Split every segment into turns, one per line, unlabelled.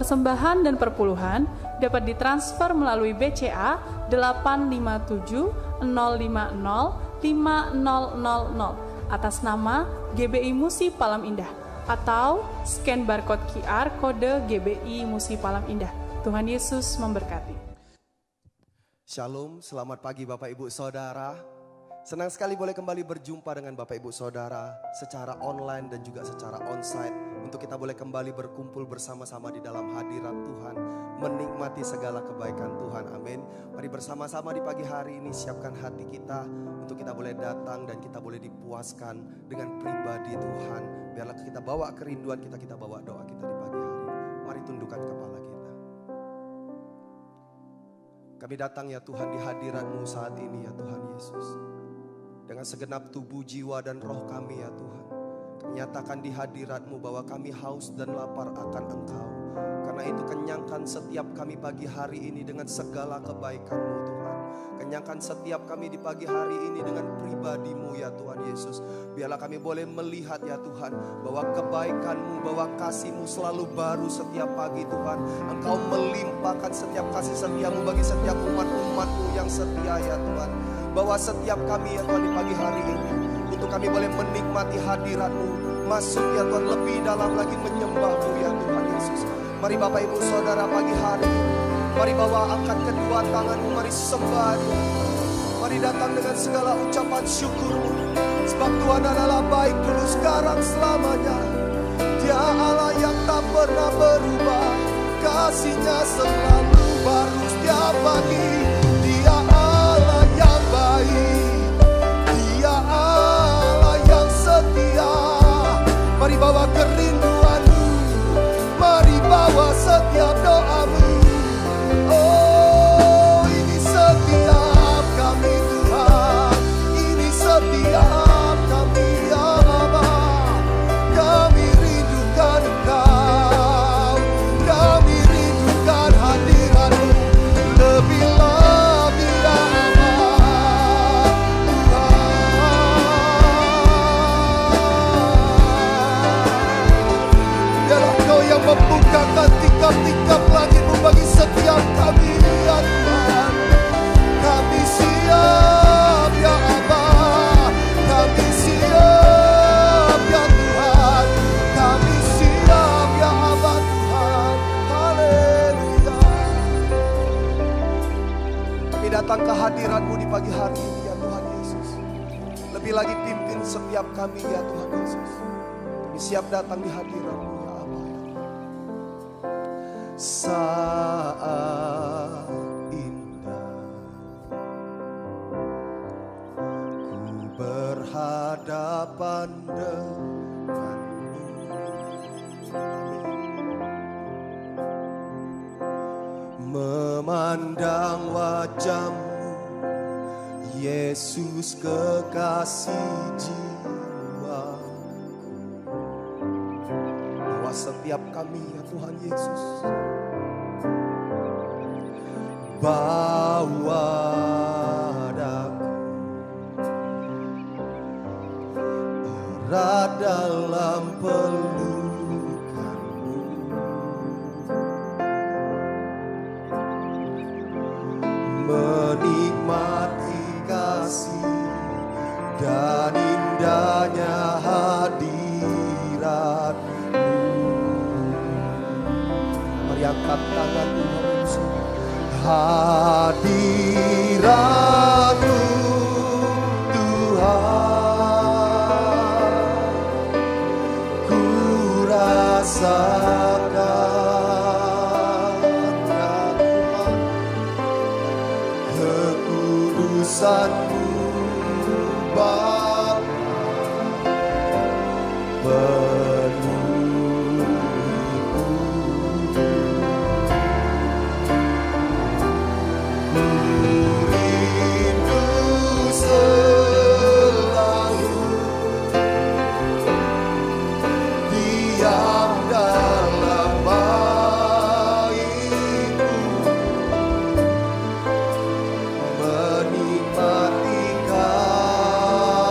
persembahan dan perpuluhan dapat ditransfer melalui BCA 857 050 5000 atas nama GBI Musi Palam Indah atau scan barcode QR kode GBI Musi Palam Indah. Tuhan Yesus memberkati.
Shalom, selamat pagi Bapak Ibu Saudara. Senang sekali boleh kembali berjumpa dengan Bapak Ibu Saudara secara online dan juga secara onsite. Untuk kita boleh kembali berkumpul bersama-sama di dalam hadirat Tuhan. Menikmati segala kebaikan Tuhan, amin. Mari bersama-sama di pagi hari ini siapkan hati kita untuk kita boleh datang dan kita boleh dipuaskan dengan pribadi Tuhan. Biarlah kita bawa kerinduan kita, kita bawa doa kita di pagi hari. Mari tundukkan kepala kita. Kami datang ya Tuhan di hadirat-Mu saat ini ya Tuhan Yesus. Dengan segenap tubuh, jiwa dan roh kami ya Tuhan. Menyatakan di hadirat-Mu bahwa kami haus dan lapar akan Engkau. Karena itu kenyangkan setiap kami pagi hari ini dengan segala kebaikan-Mu Tuhan. Kenyangkan setiap kami di pagi hari ini dengan pribadi-Mu ya Tuhan Yesus. Biarlah kami boleh melihat ya Tuhan bahwa kebaikan-Mu, bahwa kasih-Mu selalu baru setiap pagi Tuhan. Engkau melimpahkan setiap kasih setia-Mu bagi setiap umat-umat-Mu yang setia ya Tuhan. Bahwa setiap kami ya Tuhan di pagi hari ini, untuk kami boleh menikmati hadirat-Mu, masuk ya Tuhan lebih dalam lagi menyembah-Mu ya Tuhan Yesus. Mari Bapak Ibu Saudara pagi hari ini, mari bawa angkat kedua tangan-Mu, mari sembah Dia. Mari datang dengan segala ucapan syukur-Mu, sebab Tuhan adalah baik dulu sekarang selamanya. Dia Allah yang tak pernah berubah, kasih-Nya selalu baru setiap pagi. Dia Allah yang baik, Dia Allah yang setia. Mari bawa kerinduan-Mu, mari bawa setiap doa-Mu. Oh, ini setiap kami Tuhan, ini setiap kami ya Bapa. Kami rindukan Engkau, kami rindukan hadirat-Mu lebih-lebih ya Allah. Biarlah Kau yang membukakan tingkap-tingkap langit-Mu bagi setiap kami ya Tuhan. Kami siap ya Allah, kami siap ya Tuhan, kami siap ya Allah Tuhan. Haleluya. Kami datang ke hadirat-Mu di pagi hari ini ya Tuhan Yesus. Lebih lagi pimpin setiap kami ya Tuhan Yesus. Kami siap datang di hadirat-Mu ya Allah. Saat indah ku berhadapan denganmu, memandang wajah-Mu Yesus kekasih jiwa. Bahwa setiap kami ya Tuhan Yesus, bawa daku erat dalam pelukan-Mu, menikmati kasih dan indahnya hadirat-Mu. Mari angkat tangan-Mu, hadirat-Mu Tuhan, ku rasakan ya Tuhan kekudusan-Mu Bapa penuhiku. Rindu selalu diam dalam bait-Mu, menikmati kasih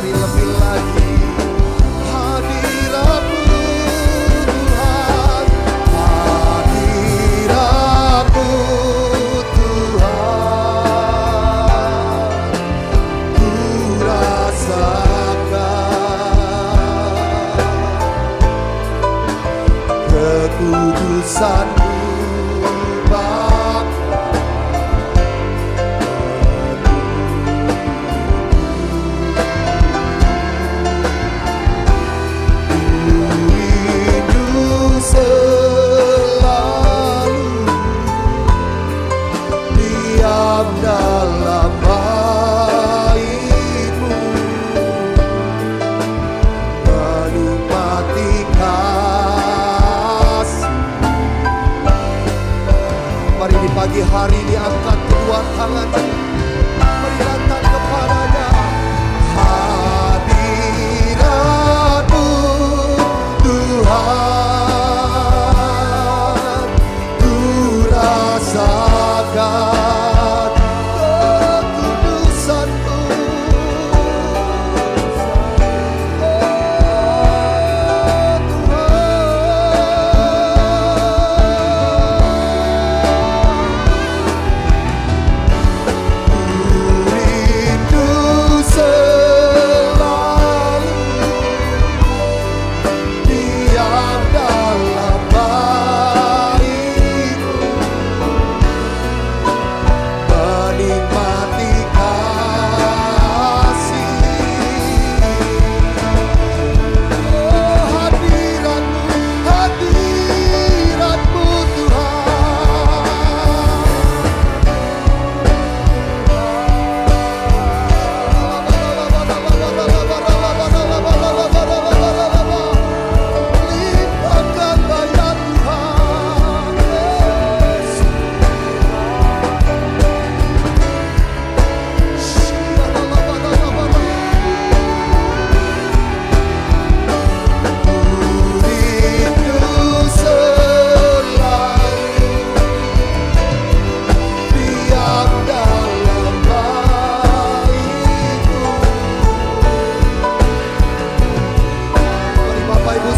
Mari lebih lagi hadirat-Mu Tuhan, hadirat-Mu Tuhan, ku rasakan kekudusan-Mu Bapa. Dalam baik-Mu menikmati kasih. Mari di pagi hari ini angkat kedua tangan, mari datang kepadanya. Hadirat-Mu Tuhan, ku rasakan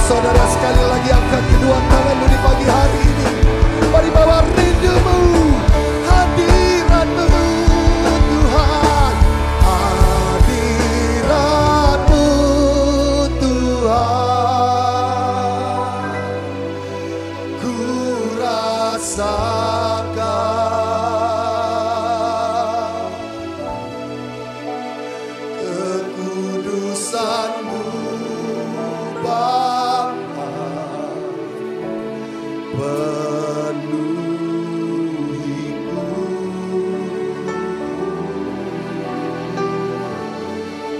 saudara, sekali lagi angkat kedua tanganmu di pagi hari ini. Mari bawa rindumu, hadirat-Mu Tuhan, hadirat-Mu Tuhan, ku rasakan kekudusan-Mu Bapa. Penuhiku,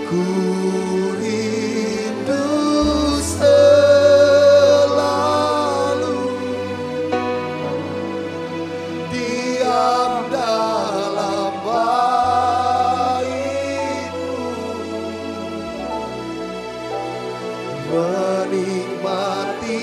ku rindu selalu diam dalam baik-Mu, menikmati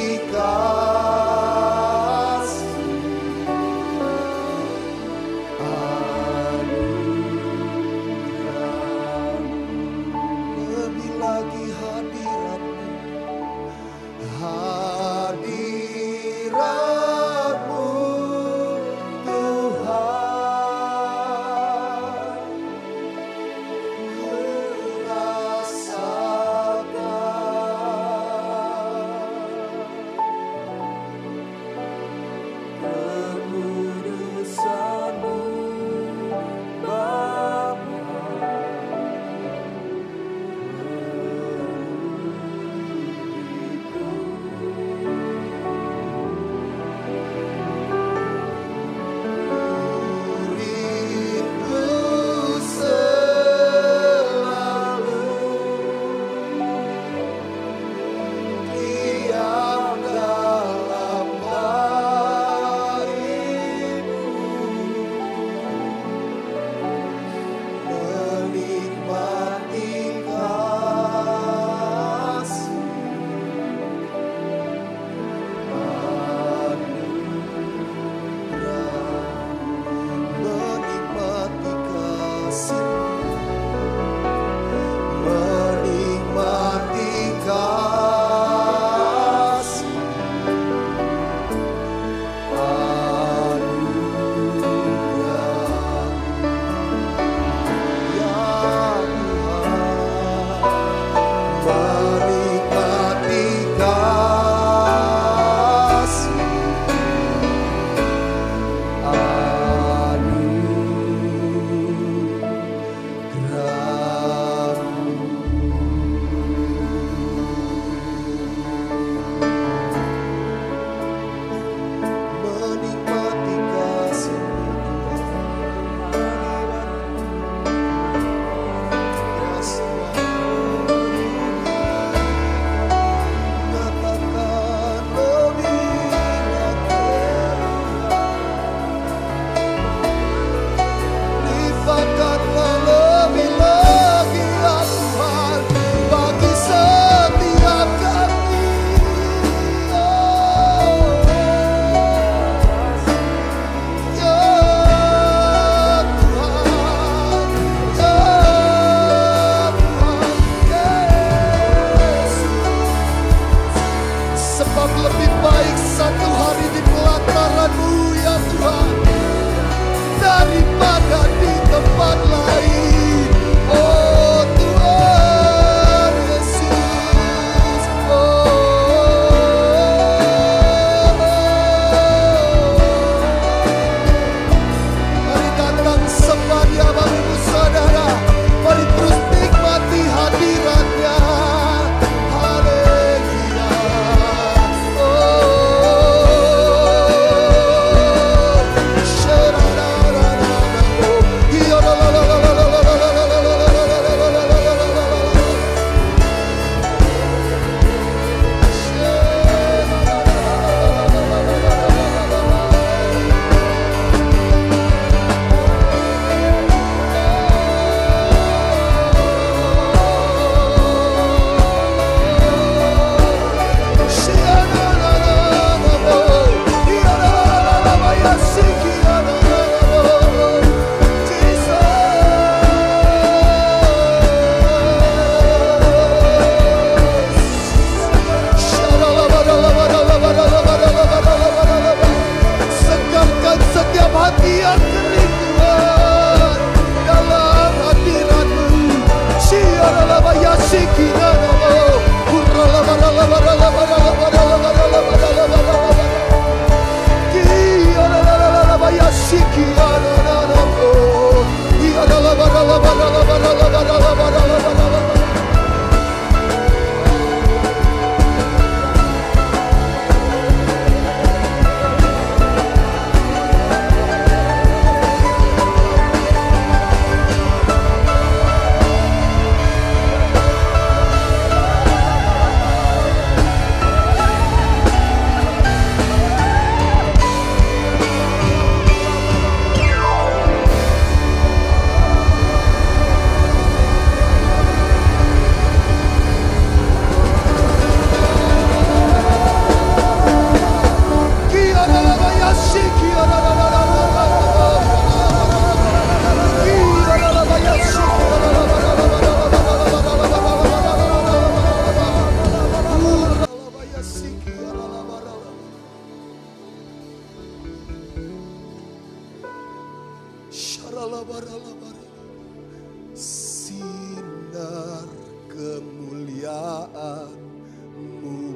Sinar kemuliaan-Mu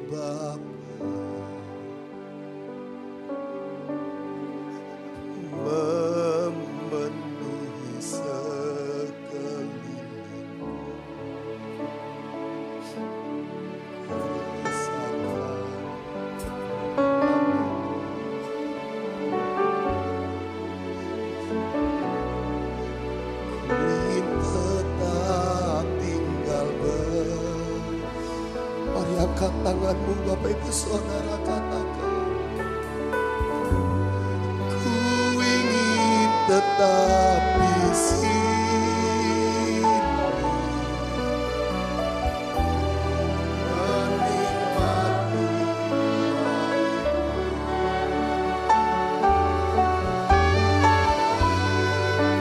Bapa memenuhi sekeliling. Angkat tanganmu Bapak Ibu Saudara, katakan, ku ingin tetap di sini menikmati.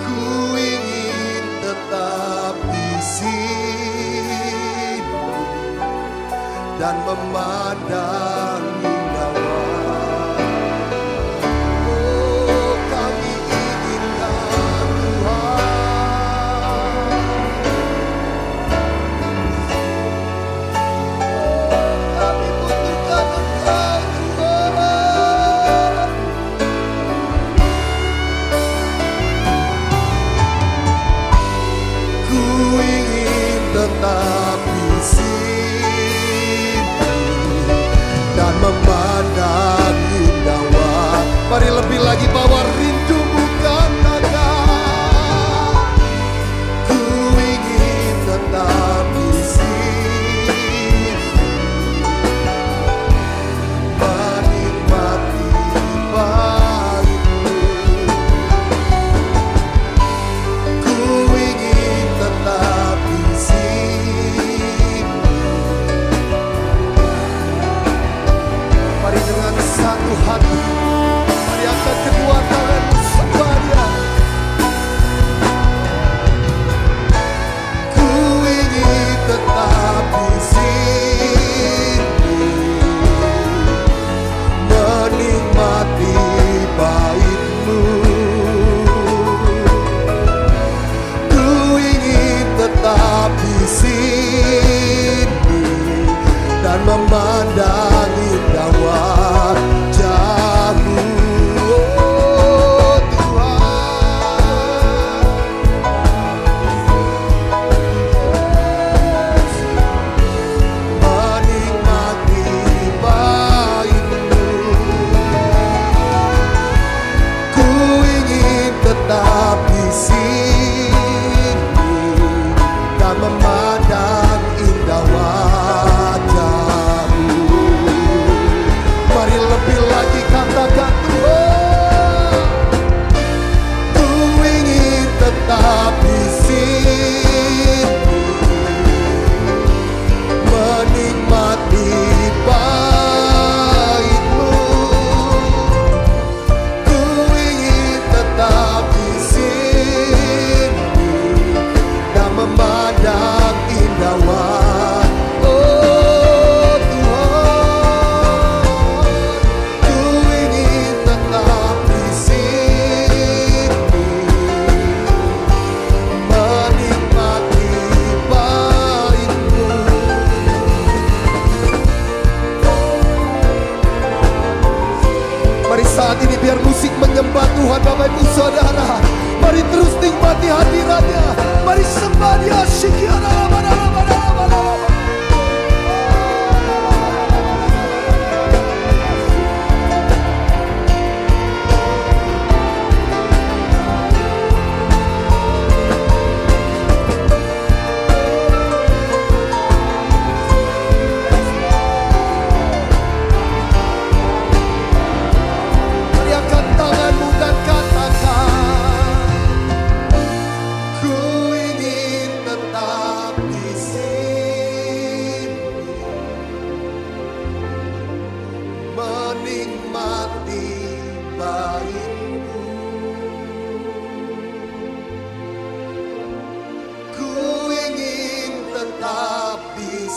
Ku ingin tetap di sini dan memandang indahmu. Oh, kami inginkan Tuhan. Kami butuhkan Engkau Tuhan. Ku ingin tetap di sini dan memandang indah. Mari lebih lagi bawa rindumu, katakan, ku ingin tetap di sini menikmati baitmu. Ku ingin tetap di sini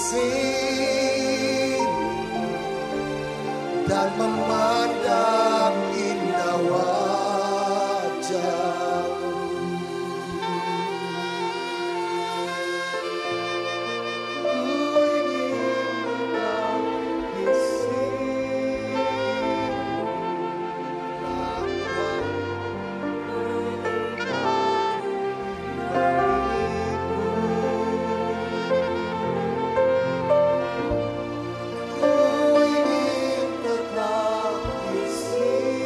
sini dan memandang indah wajah-Mu. Ku ingin tetap di sini.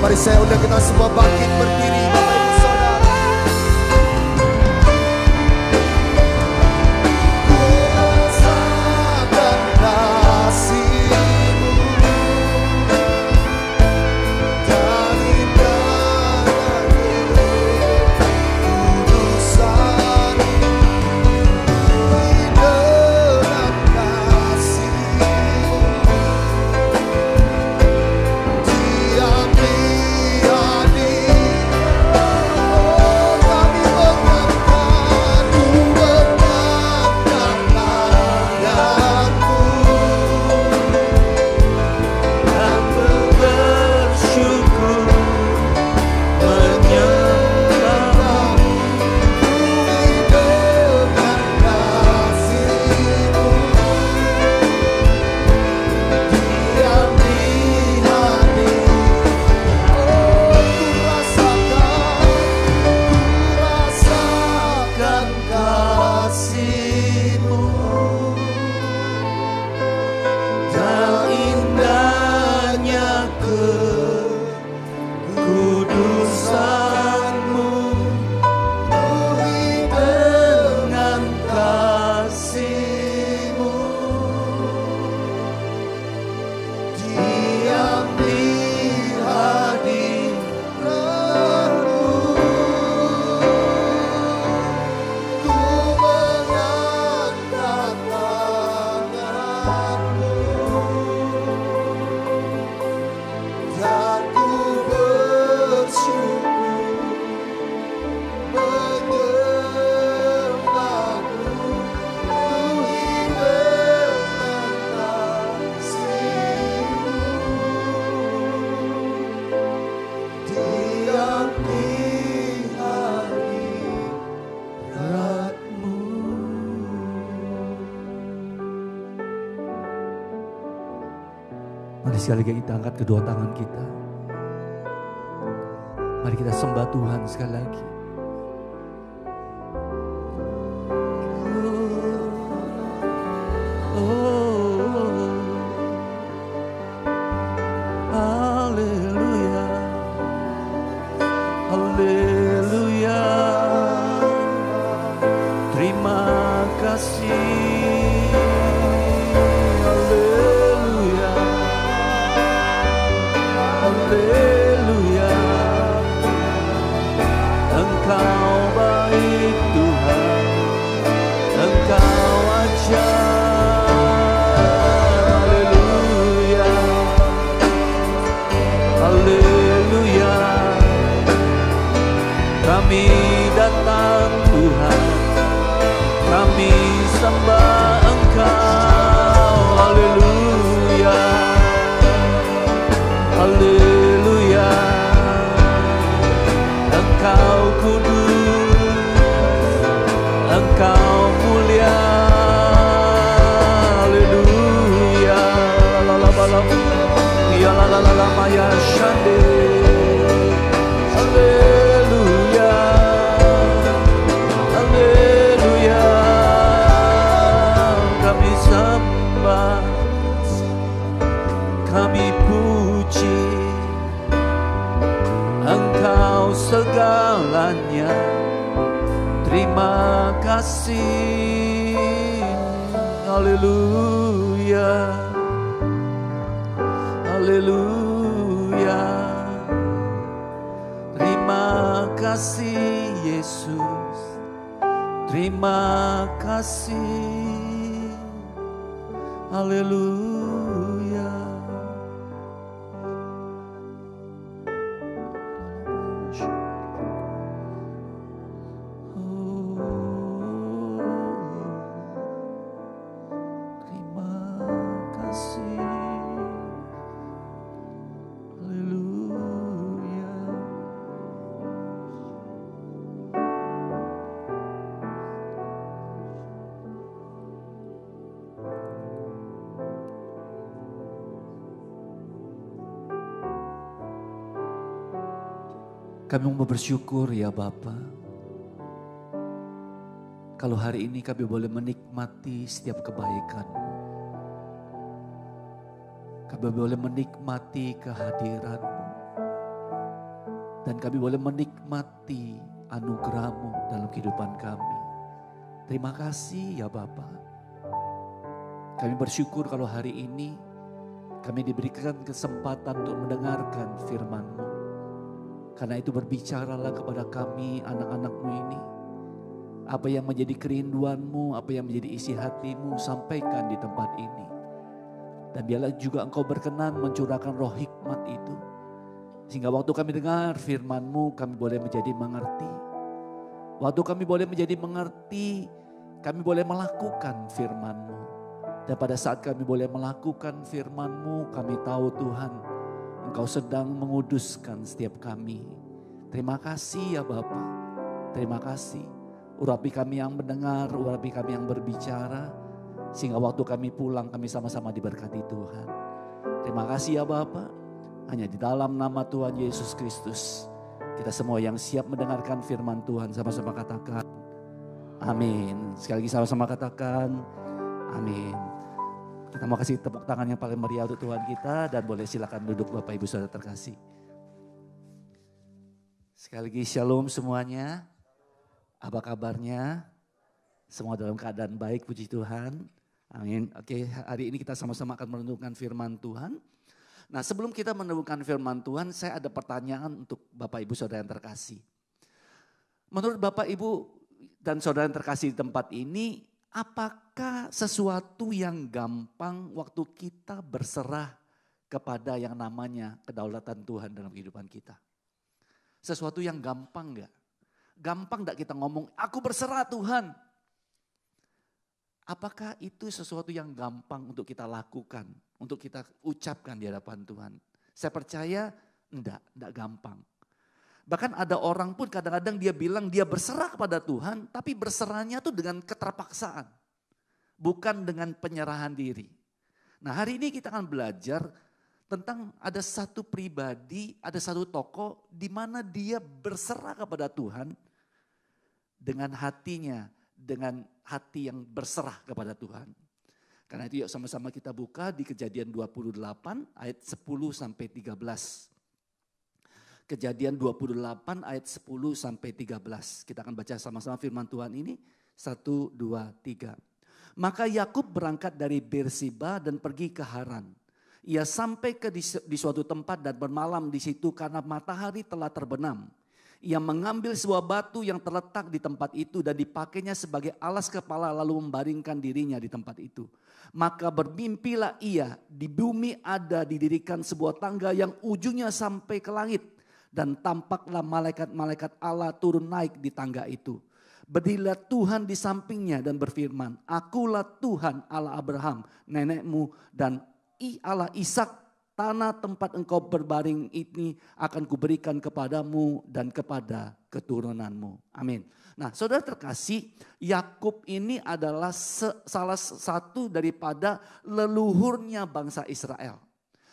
Mari saya undang kita semua bangkit berdiri, Bapak Ibu Saudara. Rasakan kasih-Mu dan indahnya kudusan di dalam kasih-Mu. Diam di hati
Mari sekali lagi kita angkat kedua tangan kita. Mari kita sembah Tuhan sekali lagi.
Haleluya, haleluya. Terima kasih. Haleluya, haleluya. Engkau baik Tuhan, Engkau ajaib. Haleluya, haleluya. Kami datang Tuhan, kami sembah Engkau. Haleluya, haleluya. Engkau kudus, Engkau mulia. Haleluya, la la la la, ya la la la la maya shande. Haleluya, haleluya. Kami sembah, kami puji Engkau segalanya. Terima kasih. Haleluya, haleluya. Terima kasih Yesus, terima kasih. Haleluya.
Kami mau bersyukur ya Bapa. Kalau hari ini kami boleh menikmati setiap kebaikan-Mu. Kami boleh menikmati kehadiran-Mu. Dan kami boleh menikmati anugerah-Mu dalam kehidupan kami. Terima kasih ya Bapa. Kami bersyukur kalau hari ini kami diberikan kesempatan untuk mendengarkan firman-Mu. Karena itu berbicaralah kepada kami anak-anak-Mu ini. Apa yang menjadi kerinduan-Mu, apa yang menjadi isi hati-Mu, sampaikan di tempat ini. Dan biarlah juga Engkau berkenan mencurahkan roh hikmat itu. Sehingga waktu kami dengar firman-Mu, kami boleh menjadi mengerti. Waktu kami boleh menjadi mengerti, kami boleh melakukan firman-Mu. Dan pada saat kami boleh melakukan firman-Mu, kami tahu Tuhan, Engkau sedang menguduskan setiap kami. Terima kasih ya Bapa. Terima kasih. Urapi kami yang mendengar, urapi kami yang berbicara. Sehingga waktu kami pulang kami sama-sama diberkati Tuhan. Terima kasih ya Bapa. Hanya di dalam nama Tuhan Yesus Kristus. Kita semua yang siap mendengarkan firman Tuhan sama-sama katakan amin. Sekali lagi sama-sama katakan amin. Kita mau kasih tepuk tangan yang paling meriah untuk Tuhan kita dan boleh silakan duduk Bapak Ibu Saudara terkasih. Sekali lagi shalom semuanya. Apa kabarnya? Semua dalam keadaan baik, puji Tuhan. Amin. Oke, hari ini kita sama-sama akan merenungkan firman Tuhan. Nah, sebelum kita merenungkan firman Tuhan, saya ada pertanyaan untuk Bapak Ibu Saudara yang terkasih. Menurut Bapak Ibu dan Saudara yang terkasih di tempat ini, apakah sesuatu yang gampang waktu kita berserah kepada yang namanya kedaulatan Tuhan dalam kehidupan kita? Sesuatu yang gampang enggak? Gampang enggak kita ngomong, aku berserah Tuhan? Apakah itu sesuatu yang gampang untuk kita lakukan, untuk kita ucapkan di hadapan Tuhan? Saya percaya enggak gampang. Bahkan ada orang pun kadang-kadang dia bilang dia berserah kepada Tuhan, tapi berserahnya tuh dengan keterpaksaan. Bukan dengan penyerahan diri. Nah, hari ini kita akan belajar tentang ada satu pribadi, ada satu tokoh di mana dia berserah kepada Tuhan dengan hatinya, dengan hati yang berserah kepada Tuhan. Karena itu yuk sama-sama kita buka di Kejadian 28 ayat 10 sampai 13. Kejadian 28 ayat 10 sampai 13. Kita akan baca sama-sama firman Tuhan ini. 1, 2, 3. Maka Yakub berangkat dari Berseba dan pergi ke Haran. Ia sampai di suatu tempat dan bermalam di situ karena matahari telah terbenam. Ia mengambil sebuah batu yang terletak di tempat itu dan dipakainya sebagai alas kepala lalu membaringkan dirinya di tempat itu. Maka bermimpilah ia, di bumi ada didirikan sebuah tangga yang ujungnya sampai ke langit. Dan tampaklah malaikat-malaikat Allah turun naik di tangga itu. Berdirilah Tuhan di sampingnya dan berfirman, Akulah Tuhan Allah Abraham, nenekmu dan Allah Ishak, tanah tempat engkau berbaring ini akan kuberikan kepadamu dan kepada keturunanmu. Amin. Nah, saudara terkasih, Yakub ini adalah salah satu daripada leluhurnya bangsa Israel.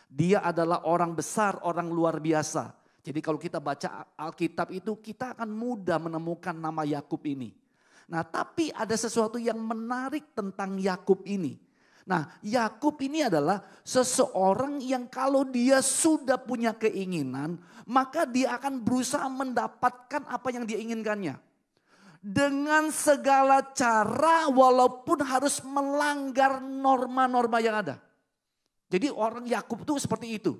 Dia adalah orang besar, orang luar biasa. Jadi kalau kita baca Alkitab itu kita akan mudah menemukan nama Yakub ini. Nah, tapi ada sesuatu yang menarik tentang Yakub ini. Nah, Yakub ini adalah seseorang yang kalau dia sudah punya keinginan, maka dia akan berusaha mendapatkan apa yang dia inginkannya. Dengan segala cara walaupun harus melanggar norma-norma yang ada. Jadi orang Yakub itu seperti itu.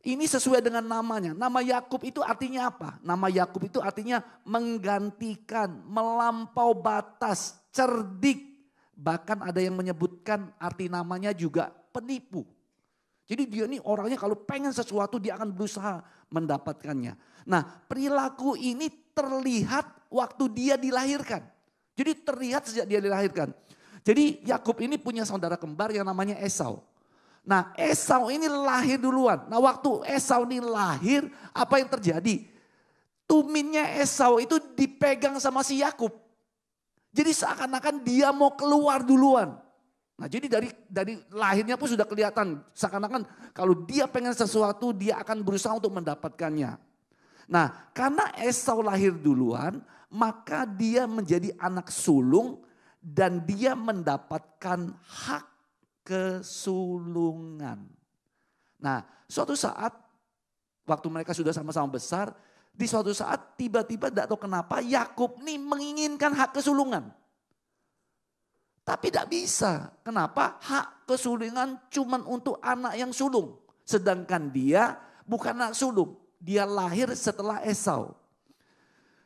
Ini sesuai dengan namanya. Nama Yakub itu artinya apa? Nama Yakub itu artinya menggantikan, melampau batas, cerdik. Bahkan ada yang menyebutkan arti namanya juga penipu. Jadi dia ini orangnya kalau pengen sesuatu dia akan berusaha mendapatkannya. Nah, perilaku ini terlihat waktu dia dilahirkan. Jadi terlihat sejak dia dilahirkan. Jadi Yakub ini punya saudara kembar yang namanya Esau. Nah, Esau ini lahir duluan. Nah, waktu Esau ini lahir, apa yang terjadi? Tuminnya Esau itu dipegang sama si Yakub. Jadi seakan-akan dia mau keluar duluan. Nah, jadi dari lahirnya pun sudah kelihatan. Seakan-akan kalau dia pengen sesuatu, dia akan berusaha untuk mendapatkannya. Nah, karena Esau lahir duluan, maka dia menjadi anak sulung dan dia mendapatkan hak kesulungan. Nah, suatu saat waktu mereka sudah sama-sama besar, di suatu saat tiba-tiba tidak tahu kenapa Yakub nih menginginkan hak kesulungan. Tapi tidak bisa. Kenapa? Hak kesulungan cuma untuk anak yang sulung. Sedangkan dia bukan anak sulung. Dia lahir setelah Esau.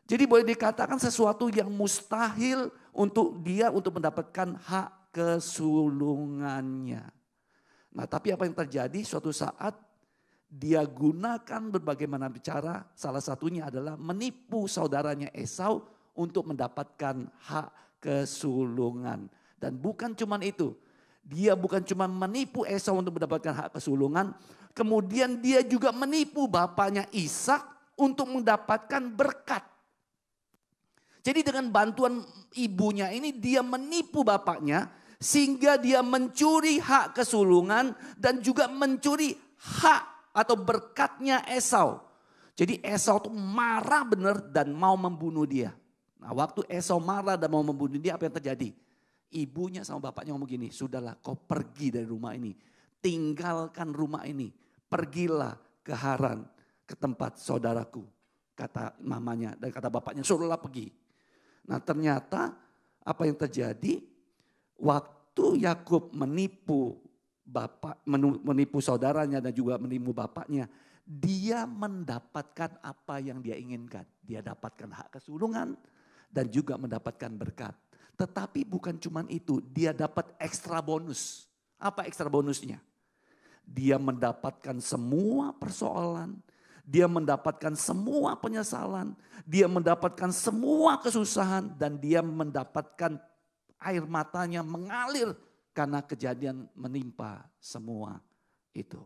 Jadi boleh dikatakan sesuatu yang mustahil untuk dia untuk mendapatkan hak kesulungannya. Nah, tapi apa yang terjadi suatu saat dia gunakan berbagai macam cara, salah satunya adalah menipu saudaranya Esau untuk mendapatkan hak kesulungan. Dan bukan cuma itu, dia bukan cuma menipu Esau untuk mendapatkan hak kesulungan, kemudian dia juga menipu bapaknya Ishak untuk mendapatkan berkat. Jadi dengan bantuan ibunya ini dia menipu bapaknya sehingga dia mencuri hak kesulungan dan juga mencuri hak atau berkatnya Esau. Jadi Esau tuh marah benar dan mau membunuh dia. Nah, waktu Esau marah dan mau membunuh dia, apa yang terjadi? Ibunya sama bapaknya ngomong gini, sudahlah kau pergi dari rumah ini. Tinggalkan rumah ini. Pergilah ke Haran, ke tempat saudaraku. Kata mamanya dan kata bapaknya, suruhlah pergi. Nah, ternyata apa yang terjadi? Waktu Yakub menipu saudaranya dan juga menipu bapaknya, dia mendapatkan apa yang dia inginkan. Dia dapatkan hak kesulungan dan juga mendapatkan berkat. Tetapi bukan cuma itu, dia dapat ekstra bonus. Apa ekstra bonusnya? Dia mendapatkan semua persoalan, dia mendapatkan semua penyesalan, dia mendapatkan semua kesusahan dan dia mendapatkan air matanya mengalir karena kejadian menimpa semua itu.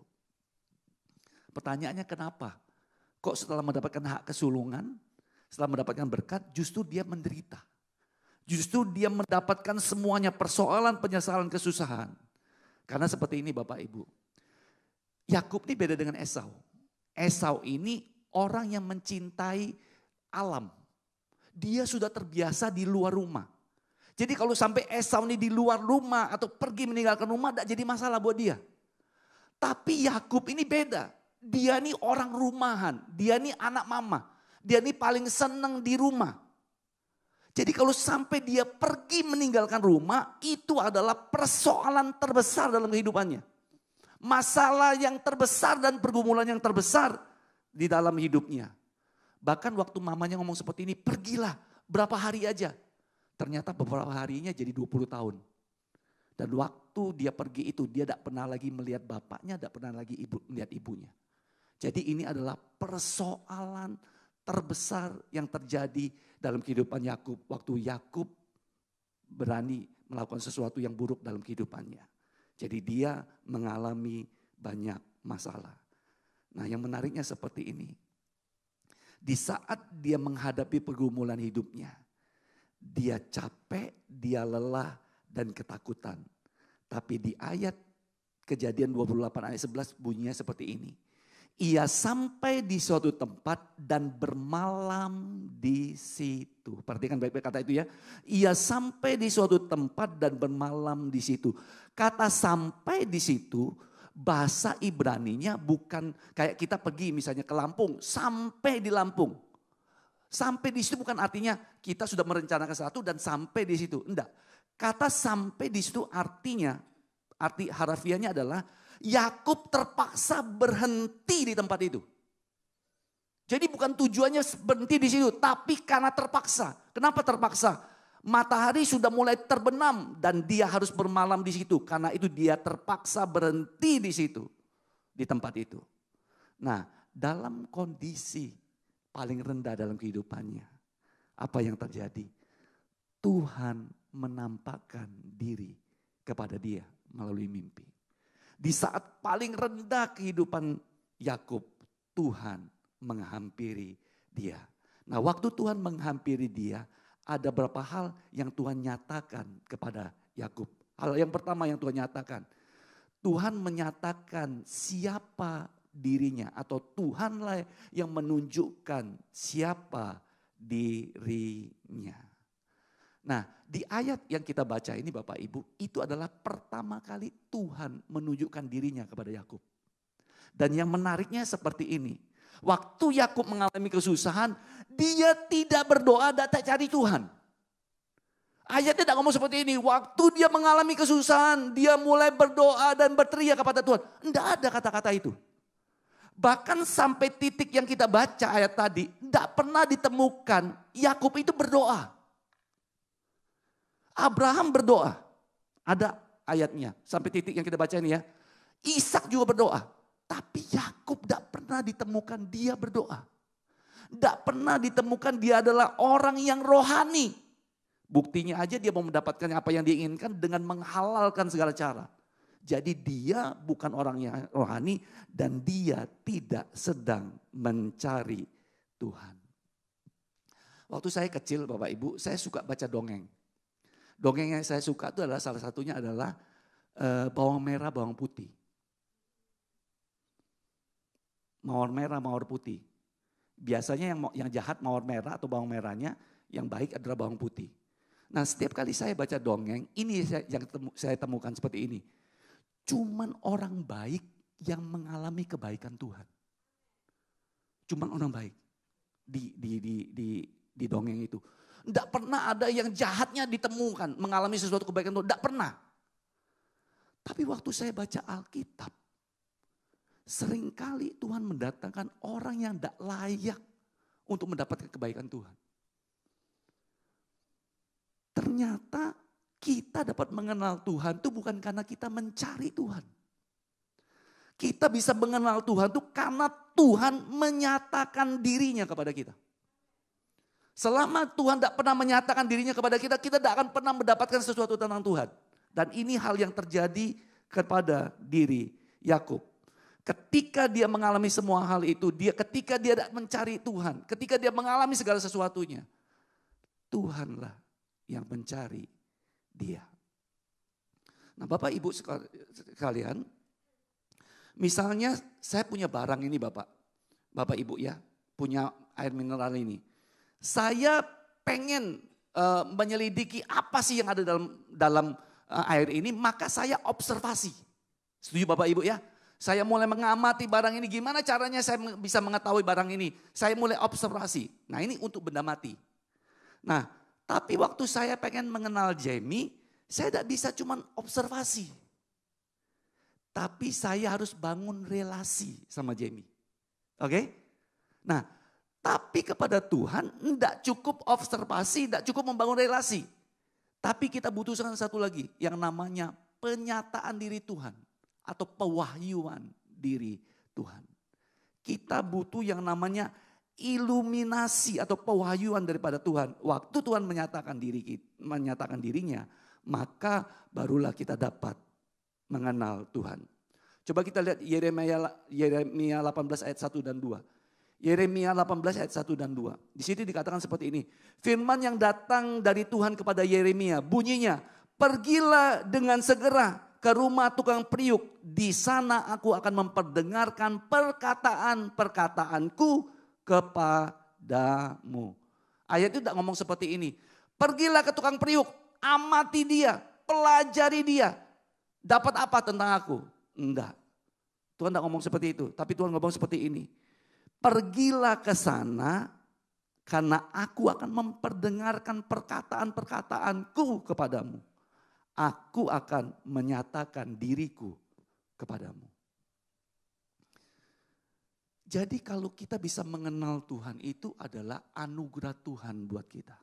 Pertanyaannya kenapa? Kok setelah mendapatkan hak kesulungan, setelah mendapatkan berkat justru dia menderita. Justru dia mendapatkan semuanya persoalan, penyesalan, kesusahan. Karena seperti ini Bapak Ibu. Yakub ini beda dengan Esau. Esau ini orang yang mencintai alam. Dia sudah terbiasa di luar rumah. Jadi kalau sampai Esau ini di luar rumah atau pergi meninggalkan rumah, tidak jadi masalah buat dia. Tapi Yakub ini beda. Dia ini orang rumahan, dia ini anak mama. Dia ini paling senang di rumah. Jadi kalau sampai dia pergi meninggalkan rumah, itu adalah persoalan terbesar dalam kehidupannya. Masalah yang terbesar dan pergumulan yang terbesar di dalam hidupnya. Bahkan waktu mamanya ngomong seperti ini, pergilah berapa hari aja. Ternyata beberapa harinya jadi 20 tahun. Dan waktu dia pergi itu, dia tidak pernah lagi melihat bapaknya, tidak pernah lagi melihat ibunya. Jadi ini adalah persoalan terbesar yang terjadi dalam kehidupan Yakub. Waktu Yakub berani melakukan sesuatu yang buruk dalam kehidupannya. Jadi dia mengalami banyak masalah. Nah, yang menariknya seperti ini. Di saat dia menghadapi pergumulan hidupnya, dia capek, dia lelah dan ketakutan. Tapi di ayat Kejadian 28 ayat 11 bunyinya seperti ini. Ia sampai di suatu tempat dan bermalam di situ. Perhatikan baik-baik kata itu ya. Ia sampai di suatu tempat dan bermalam di situ. Kata sampai di situ, bahasa Ibraninya bukan kayak kita pergi misalnya ke Lampung, sampai di Lampung. Sampai di situ bukan artinya kita sudah merencanakan sesuatu dan sampai di situ. Enggak. Kata sampai di situ artinya, arti harafiahnya adalah Yakub terpaksa berhenti di tempat itu. Jadi bukan tujuannya berhenti di situ, tapi karena terpaksa. Kenapa terpaksa? Matahari sudah mulai terbenam dan dia harus bermalam di situ. Karena itu dia terpaksa berhenti di situ, di tempat itu. Nah, dalam kondisi paling rendah dalam kehidupannya, apa yang terjadi? Tuhan menampakkan diri kepada dia melalui mimpi. Di saat paling rendah kehidupan Yakub, Tuhan menghampiri dia. Nah, waktu Tuhan menghampiri dia, ada beberapa hal yang Tuhan nyatakan kepada Yakub. Hal yang pertama yang Tuhan nyatakan, Tuhan menyatakan siapa dirinya atau Tuhanlah yang menunjukkan siapa dirinya. Nah, di ayat yang kita baca ini Bapak Ibu, itu adalah pertama kali Tuhan menunjukkan dirinya kepada Yakub. Dan yang menariknya seperti ini. Waktu Yakub mengalami kesusahan, dia tidak berdoa, tidak cari Tuhan. Ayatnya tidak ngomong seperti ini. Waktu dia mengalami kesusahan, dia mulai berdoa dan berteriak kepada Tuhan. Tidak ada kata-kata itu. Bahkan sampai titik yang kita baca ayat tadi, tidak pernah ditemukan Yakub itu berdoa. Abraham berdoa. Ada ayatnya. Sampai titik yang kita baca ini ya. Ishak juga berdoa. Tapi Yakub tidak pernah ditemukan dia berdoa. Tidak pernah ditemukan dia adalah orang yang rohani. Buktinya aja dia mau mendapatkan apa yang dia inginkan dengan menghalalkan segala cara. Jadi dia bukan orang yang rohani dan dia tidak sedang mencari Tuhan. Waktu saya kecil Bapak Ibu, saya suka baca dongeng. Dongeng yang saya suka itu adalah salah satunya adalah bawang merah, bawang putih. Mawar merah, mawar putih. Biasanya yang jahat mawar merah atau bawang merahnya, yang baik adalah bawang putih. Nah, setiap kali saya baca dongeng, ini yang saya temukan seperti ini. Cuman orang baik yang mengalami kebaikan Tuhan. Cuman orang baik di dongeng itu. Tidak pernah ada yang jahatnya ditemukan, mengalami sesuatu kebaikan Tuhan. Tidak pernah. Tapi waktu saya baca Alkitab, seringkali Tuhan mendatangkan orang yang tidak layak untuk mendapatkan kebaikan Tuhan. Ternyata kita dapat mengenal Tuhan itu bukan karena kita mencari Tuhan. Kita bisa mengenal Tuhan itu karena Tuhan menyatakan dirinya kepada kita. Selama Tuhan tidak pernah menyatakan dirinya kepada kita, kita tidak akan pernah mendapatkan sesuatu tentang Tuhan. Dan ini hal yang terjadi kepada diri Yakub. Ketika dia mengalami semua hal itu, ketika dia tidak mencari Tuhan, ketika dia mengalami segala sesuatunya, Tuhanlah yang mencari dia. Nah Bapak Ibu sekalian, Misalnya saya punya barang ini Bapak Ibu ya, punya air mineral ini. Saya pengen menyelidiki apa sih yang ada dalam air ini, maka saya observasi. Setuju Bapak Ibu ya? Saya mulai mengamati barang ini, gimana caranya saya bisa mengetahui barang ini. Saya mulai observasi. Nah ini untuk benda mati. Nah tapi waktu saya pengen mengenal Jamie, saya tidak bisa cuma observasi. Tapi saya harus bangun relasi sama Jamie. Oke? Nah, tapi kepada Tuhan tidak cukup observasi, tidak cukup membangun relasi. Tapi kita butuhkan satu lagi yang namanya penyataan diri Tuhan atau pewahyuan diri Tuhan. Kita butuh yang namanya iluminasi atau pewahyuan daripada Tuhan. Waktu Tuhan menyatakan dirinya, maka barulah kita dapat mengenal Tuhan. Coba kita lihat Yeremia 18 ayat 1 dan 2. Yeremia 18 ayat 1 dan 2. Di situ dikatakan seperti ini. Firman yang datang dari Tuhan kepada Yeremia, bunyinya, pergilah dengan segera ke rumah tukang periuk. Di sana aku akan memperdengarkan perkataan-perkataanku kepadamu. Ayat itu tidak ngomong seperti ini. Pergilah ke tukang periuk, amati dia, pelajari dia. Dapat apa tentang aku? Enggak. Tuhan tidak ngomong seperti itu. Tapi Tuhan ngomong seperti ini. Pergilah ke sana karena aku akan memperdengarkan perkataan-perkataanku kepadamu. Aku akan menyatakan diriku kepadamu. Jadi kalau kita bisa mengenal Tuhan itu adalah anugerah Tuhan buat kita.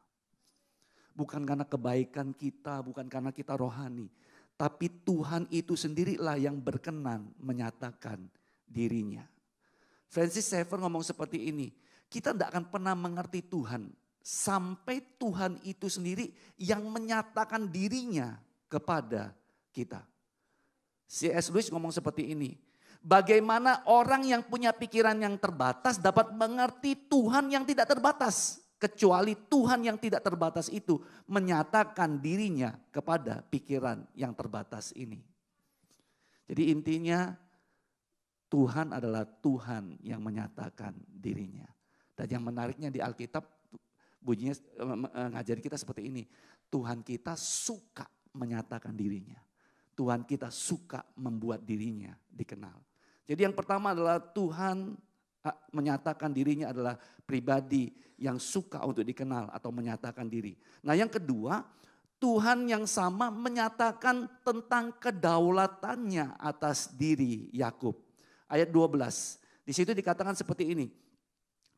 Bukan karena kebaikan kita, bukan karena kita rohani. Tapi Tuhan itu sendirilah yang berkenan menyatakan dirinya. Francis Schaeffer ngomong seperti ini. Kita tidak akan pernah mengerti Tuhan sampai Tuhan itu sendiri yang menyatakan dirinya kepada kita. C.S. Lewis ngomong seperti ini. Bagaimana orang yang punya pikiran yang terbatas dapat mengerti Tuhan yang tidak terbatas. Kecuali Tuhan yang tidak terbatas itu menyatakan dirinya kepada pikiran yang terbatas ini. Jadi intinya Tuhan adalah Tuhan yang menyatakan dirinya. Dan yang menariknya di Alkitab bunyinya ngajari kita seperti ini. Tuhan kita suka menyatakan dirinya. Tuhan kita suka membuat dirinya dikenal. Jadi yang pertama adalah Tuhan menyatakan dirinya adalah pribadi yang suka untuk dikenal atau menyatakan diri. Nah yang kedua, Tuhan yang sama menyatakan tentang kedaulatannya atas diri Yakub. Ayat 12, di situ dikatakan seperti ini.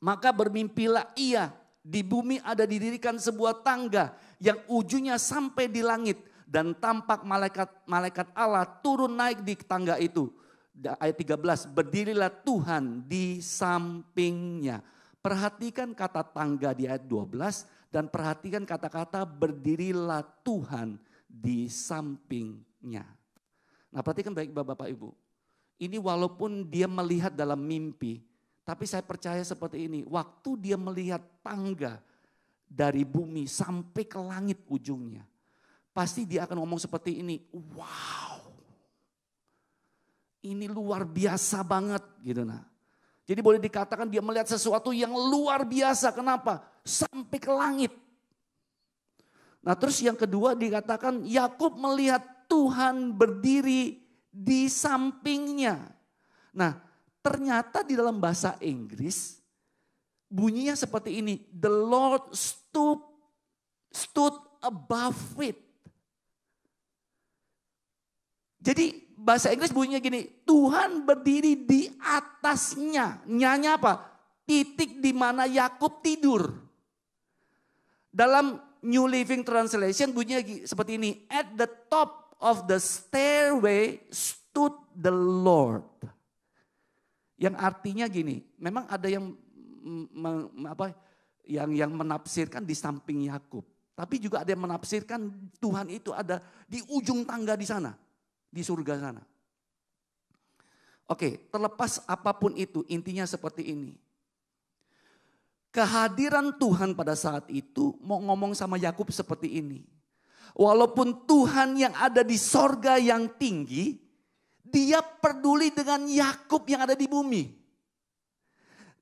Maka bermimpilah ia, di bumi ada didirikan sebuah tangga yang ujungnya sampai di langit. Dan tampak malaikat Allah turun naik di tangga itu. Ayat 13, berdirilah Tuhan di sampingnya. Perhatikan kata tangga di ayat 12 dan perhatikan kata-kata berdirilah Tuhan di sampingnya. Nah perhatikan baik Bapak Ibu. Ini walaupun dia melihat dalam mimpi, tapi saya percaya seperti ini. Waktu dia melihat tangga dari bumi sampai ke langit ujungnya. Pasti dia akan ngomong seperti ini, wow. Ini luar biasa banget gitu nah. Jadi boleh dikatakan dia melihat sesuatu yang luar biasa. Kenapa? Sampai ke langit. Nah terus yang kedua dikatakan Yakub melihat Tuhan berdiri di sampingnya. Nah ternyata di dalam bahasa Inggris bunyinya seperti ini. The Lord stood above it. Jadi bahasa Inggris bunyinya gini, Tuhan berdiri di atasnya. Nyanya apa? Titik di mana Yakub tidur. Dalam New Living Translation bunyinya seperti ini. At the top of the stairway stood the Lord. Yang artinya gini, memang ada yang yang menafsirkan di samping Yakub. Tapi juga ada yang menafsirkan Tuhan itu ada di ujung tangga di sana. Di surga sana. Oke, terlepas apapun itu intinya seperti ini. Kehadiran Tuhan pada saat itu mau ngomong sama Yakub seperti ini. Walaupun Tuhan yang ada di sorga yang tinggi, Dia peduli dengan Yakub yang ada di bumi.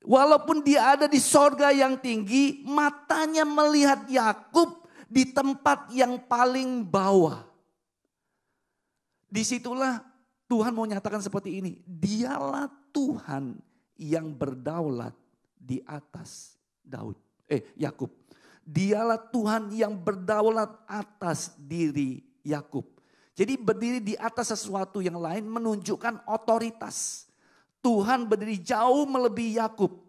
Walaupun dia ada di sorga yang tinggi, matanya melihat Yakub di tempat yang paling bawah. Disitulah Tuhan mau nyatakan seperti ini. Dialah Tuhan yang berdaulat di atas Yakub. Dialah Tuhan yang berdaulat atas diri Yakub. Jadi berdiri di atas sesuatu yang lain menunjukkan otoritas. Tuhan berdiri jauh melebihi Yakub.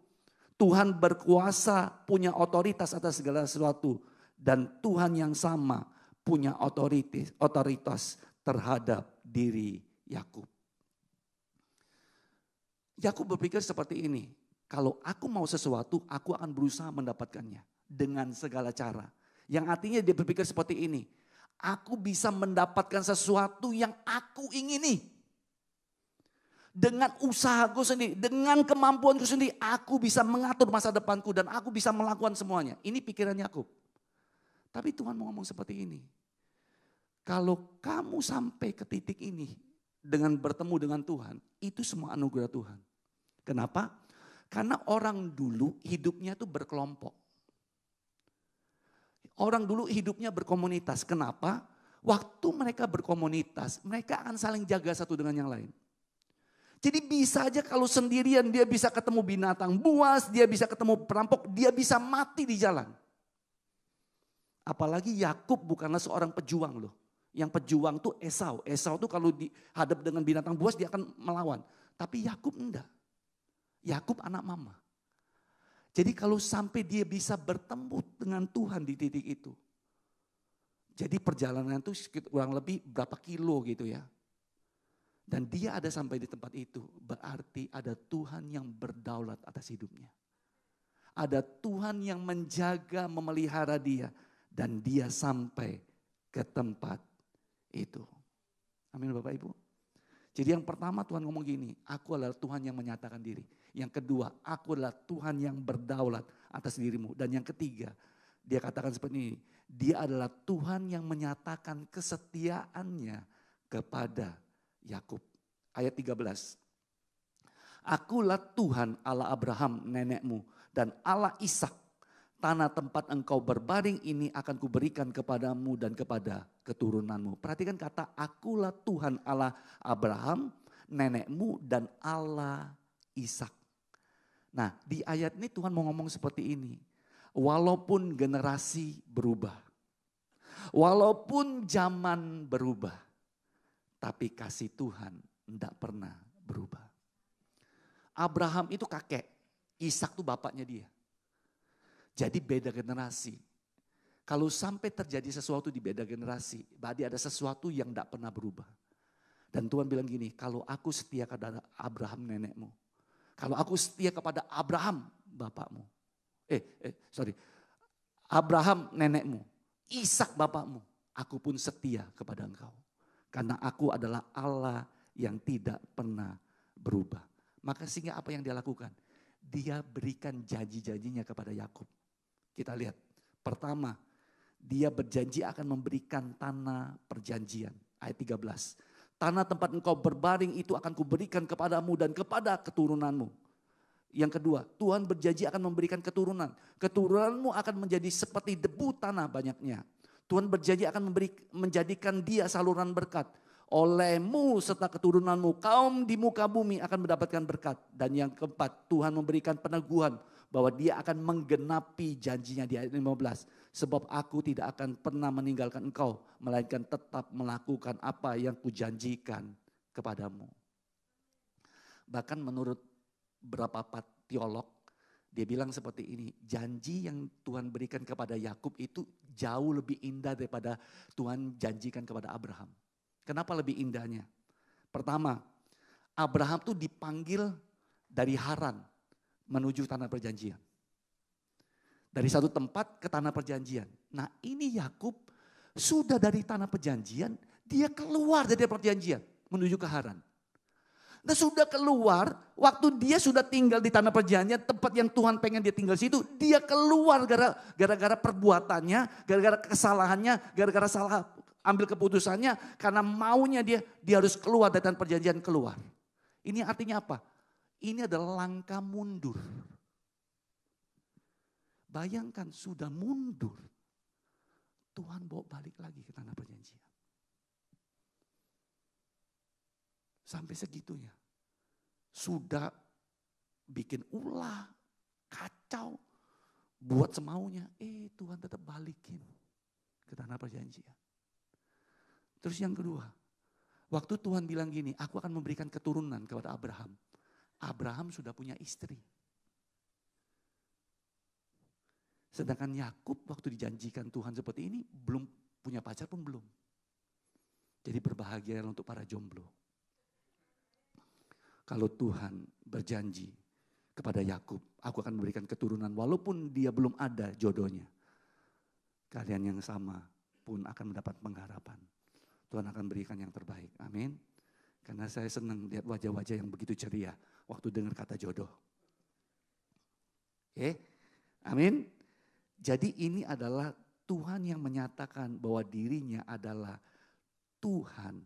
Tuhan berkuasa, punya otoritas atas segala sesuatu. Dan Tuhan yang sama punya otoritas terhadap diri Yakub. Yakub berpikir seperti ini. Kalau aku mau sesuatu, aku akan berusaha mendapatkannya. Dengan segala cara. Yang artinya dia berpikir seperti ini. Aku bisa mendapatkan sesuatu yang aku ingini. Dengan usahaku sendiri, dengan kemampuanku sendiri, aku bisa mengatur masa depanku dan aku bisa melakukan semuanya. Ini pikiran Yakub. Tapi Tuhan mau ngomong seperti ini. Kalau kamu sampai ke titik ini dengan bertemu dengan Tuhan, itu semua anugerah Tuhan. Kenapa? Karena orang dulu hidupnya itu berkelompok. Orang dulu hidupnya berkomunitas. Kenapa? Waktu mereka berkomunitas, mereka akan saling jaga satu dengan yang lain. Jadi bisa aja kalau sendirian dia bisa ketemu binatang buas, dia bisa ketemu perampok, dia bisa mati di jalan. Apalagi Yakub bukanlah seorang pejuang loh. Yang pejuang tuh Esau. Esau tuh kalau dihadap dengan binatang buas dia akan melawan. Tapi Yakub enggak. Yakub anak mama. Jadi kalau sampai dia bisa bertemu dengan Tuhan di titik itu. Jadi perjalanan itu kurang lebih berapa kilo gitu ya. Dan dia ada sampai di tempat itu. Berarti ada Tuhan yang berdaulat atas hidupnya. Ada Tuhan yang menjaga, memelihara dia. Dan dia sampai ke tempat itu. Amin Bapak Ibu. Jadi yang pertama Tuhan ngomong gini, aku adalah Tuhan yang menyatakan diri. Yang kedua, aku adalah Tuhan yang berdaulat atas dirimu. Dan yang ketiga, dia katakan seperti ini, dia adalah Tuhan yang menyatakan kesetiaannya kepada Yakub. Ayat 13. Akulah Tuhan Allah Abraham nenekmu dan Allah Ishak. Tanah tempat engkau berbaring ini akan kuberikan kepadamu dan kepada keturunanmu. Perhatikan kata akulah Tuhan Allah Abraham, nenekmu dan Allah Ishak. Nah di ayat ini Tuhan mau ngomong seperti ini. Walaupun generasi berubah. Walaupun zaman berubah. Tapi kasih Tuhan tidak pernah berubah. Abraham itu kakek. Ishak itu bapaknya dia. Jadi beda generasi. Kalau sampai terjadi sesuatu di beda generasi, berarti ada sesuatu yang tidak pernah berubah. Dan Tuhan bilang gini, kalau aku setia kepada Abraham nenekmu. Kalau aku setia kepada Abraham bapakmu. Abraham nenekmu. Ishak bapakmu. Aku pun setia kepada engkau. Karena aku adalah Allah yang tidak pernah berubah. Maka sehingga apa yang dia lakukan? Dia berikan janji-janjinya kepada Yakub. Kita lihat. Pertama, dia berjanji akan memberikan tanah perjanjian. Ayat 13. Tanah tempat engkau berbaring itu akan kuberikan kepadamu dan kepada keturunanmu. Yang kedua, Tuhan berjanji akan memberikan keturunan. Keturunanmu akan menjadi seperti debu tanah banyaknya. Tuhan berjanji akan menjadikan dia saluran berkat. Olehmu serta keturunanmu kaum di muka bumi akan mendapatkan berkat. Dan yang keempat, Tuhan memberikan peneguhan bahwa dia akan menggenapi janjinya di ayat 15. Sebab aku tidak akan pernah meninggalkan engkau, melainkan tetap melakukan apa yang kujanjikan kepadamu. Bahkan menurut beberapa teolog, dia bilang seperti ini, janji yang Tuhan berikan kepada Yakub itu jauh lebih indah daripada Tuhan janjikan kepada Abraham. Kenapa lebih indahnya? Pertama, Abraham tuh dipanggil dari Haran menuju tanah perjanjian. Dari satu tempat ke tanah perjanjian. Nah ini Yakub sudah dari tanah perjanjian, dia keluar dari perjanjian menuju ke Haran. Nah sudah keluar, waktu dia sudah tinggal di tanah perjanjian, tempat yang Tuhan pengen dia tinggal situ, dia keluar gara-gara perbuatannya, gara-gara kesalahannya, gara-gara salah ambil keputusannya karena maunya dia harus keluar dari tanah perjanjian keluar. Ini artinya apa? Ini adalah langkah mundur. Bayangkan sudah mundur. Tuhan bawa balik lagi ke tanah perjanjian. Sampai segitunya. Sudah bikin ulah, kacau, buat semaunya. Tuhan tetap balikin ke tanah perjanjian. Terus yang kedua, waktu Tuhan bilang gini, aku akan memberikan keturunan kepada Abraham. Abraham sudah punya istri. Sedangkan Yakub waktu dijanjikan Tuhan seperti ini, belum punya pacar pun belum. Jadi berbahagia untuk para jomblo. Kalau Tuhan berjanji kepada Yakub, aku akan memberikan keturunan walaupun dia belum ada jodohnya. Kalian yang sama pun akan mendapat pengharapan. Tuhan akan berikan yang terbaik. Amin. Karena saya senang lihat wajah-wajah yang begitu ceria waktu dengar kata jodoh. Oke, amin. Jadi ini adalah Tuhan yang menyatakan bahwa dirinya adalah Tuhan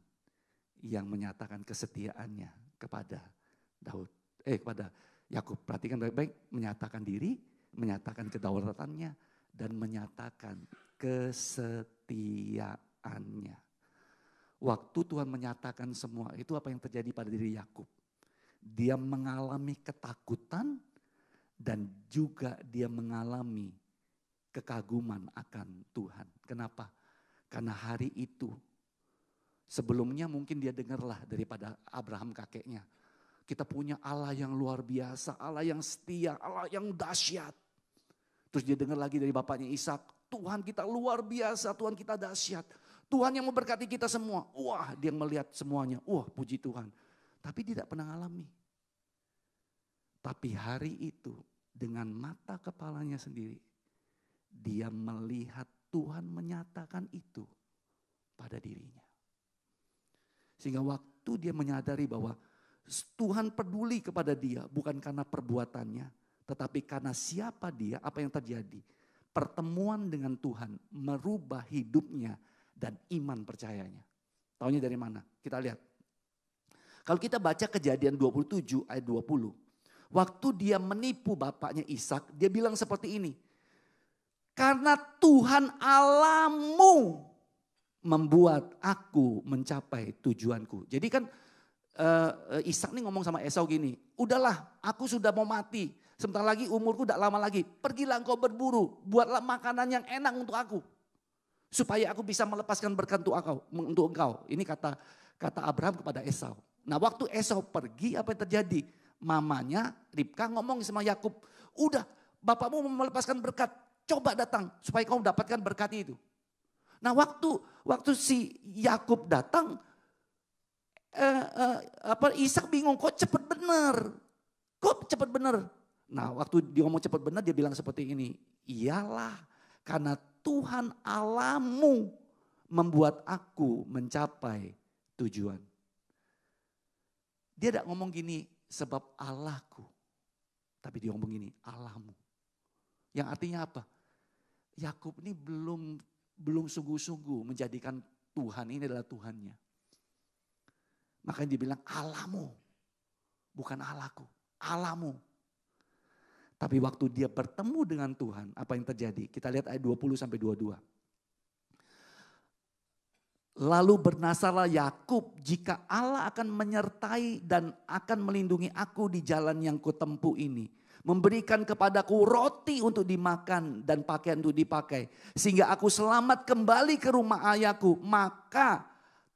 yang menyatakan kesetiaannya kepada kepada Yakub. Perhatikan baik-baik, menyatakan diri, menyatakan kedaulatannya, dan menyatakan kesetiaannya. Waktu Tuhan menyatakan semua itu, apa yang terjadi pada diri Yakub? Dia mengalami ketakutan dan juga dia mengalami kekaguman akan Tuhan. Kenapa? Karena hari itu sebelumnya mungkin dia dengarlah daripada Abraham kakeknya. Kita punya Allah yang luar biasa, Allah yang setia, Allah yang dahsyat. Terus dia dengar lagi dari bapaknya Ishak, Tuhan kita luar biasa, Tuhan kita dahsyat. Tuhan yang memberkati kita semua. Wah, dia melihat semuanya. Wah, puji Tuhan. Tapi tidak pernah alami. Tapi hari itu dengan mata kepalanya sendiri, dia melihat Tuhan menyatakan itu pada dirinya. Sehingga waktu dia menyadari bahwa Tuhan peduli kepada dia bukan karena perbuatannya, tetapi karena siapa dia, apa yang terjadi. Pertemuan dengan Tuhan merubah hidupnya dan iman percayanya. Taunya dari mana? Kita lihat. Kalau kita baca Kejadian 27 ayat 20. Waktu dia menipu bapaknya Ishak, dia bilang seperti ini. Karena Tuhan Allahmu membuat aku mencapai tujuanku. Jadi kan Ishak nih ngomong sama Esau gini. Udahlah, aku sudah mau mati. Sebentar lagi umurku tidak lama lagi. Pergilah engkau berburu, buatlah makanan yang enak untuk aku. Supaya aku bisa melepaskan berkat untuk engkau. Ini kata Abraham kepada Esau. Nah waktu Esau pergi, apa yang terjadi? Mamanya Ribka ngomong sama Yakub, udah bapakmu mau melepaskan berkat, coba datang supaya kau dapatkan berkat itu. Nah waktu si Yakub datang, Ishak bingung, kok cepet bener? Nah waktu dia ngomong cepet bener, dia bilang seperti ini, iyalah karena Tuhan Allahmu membuat aku mencapai tujuan. Dia tidak ngomong gini, sebab Allahku. Tapi dia ngomong gini, Allahmu. Yang artinya apa? Yakub ini belum sungguh-sungguh menjadikan Tuhan ini adalah Tuhannya. Makanya dia bilang Allahmu. Bukan Allahku, Allahmu. Tapi waktu dia bertemu dengan Tuhan, apa yang terjadi? Kita lihat ayat 20-22. Lalu bernasarlah Yakub, jika Allah akan menyertai dan akan melindungi aku di jalan yang kutempuh ini. Memberikan kepadaku roti untuk dimakan dan pakaian untuk dipakai. Sehingga aku selamat kembali ke rumah ayahku. Maka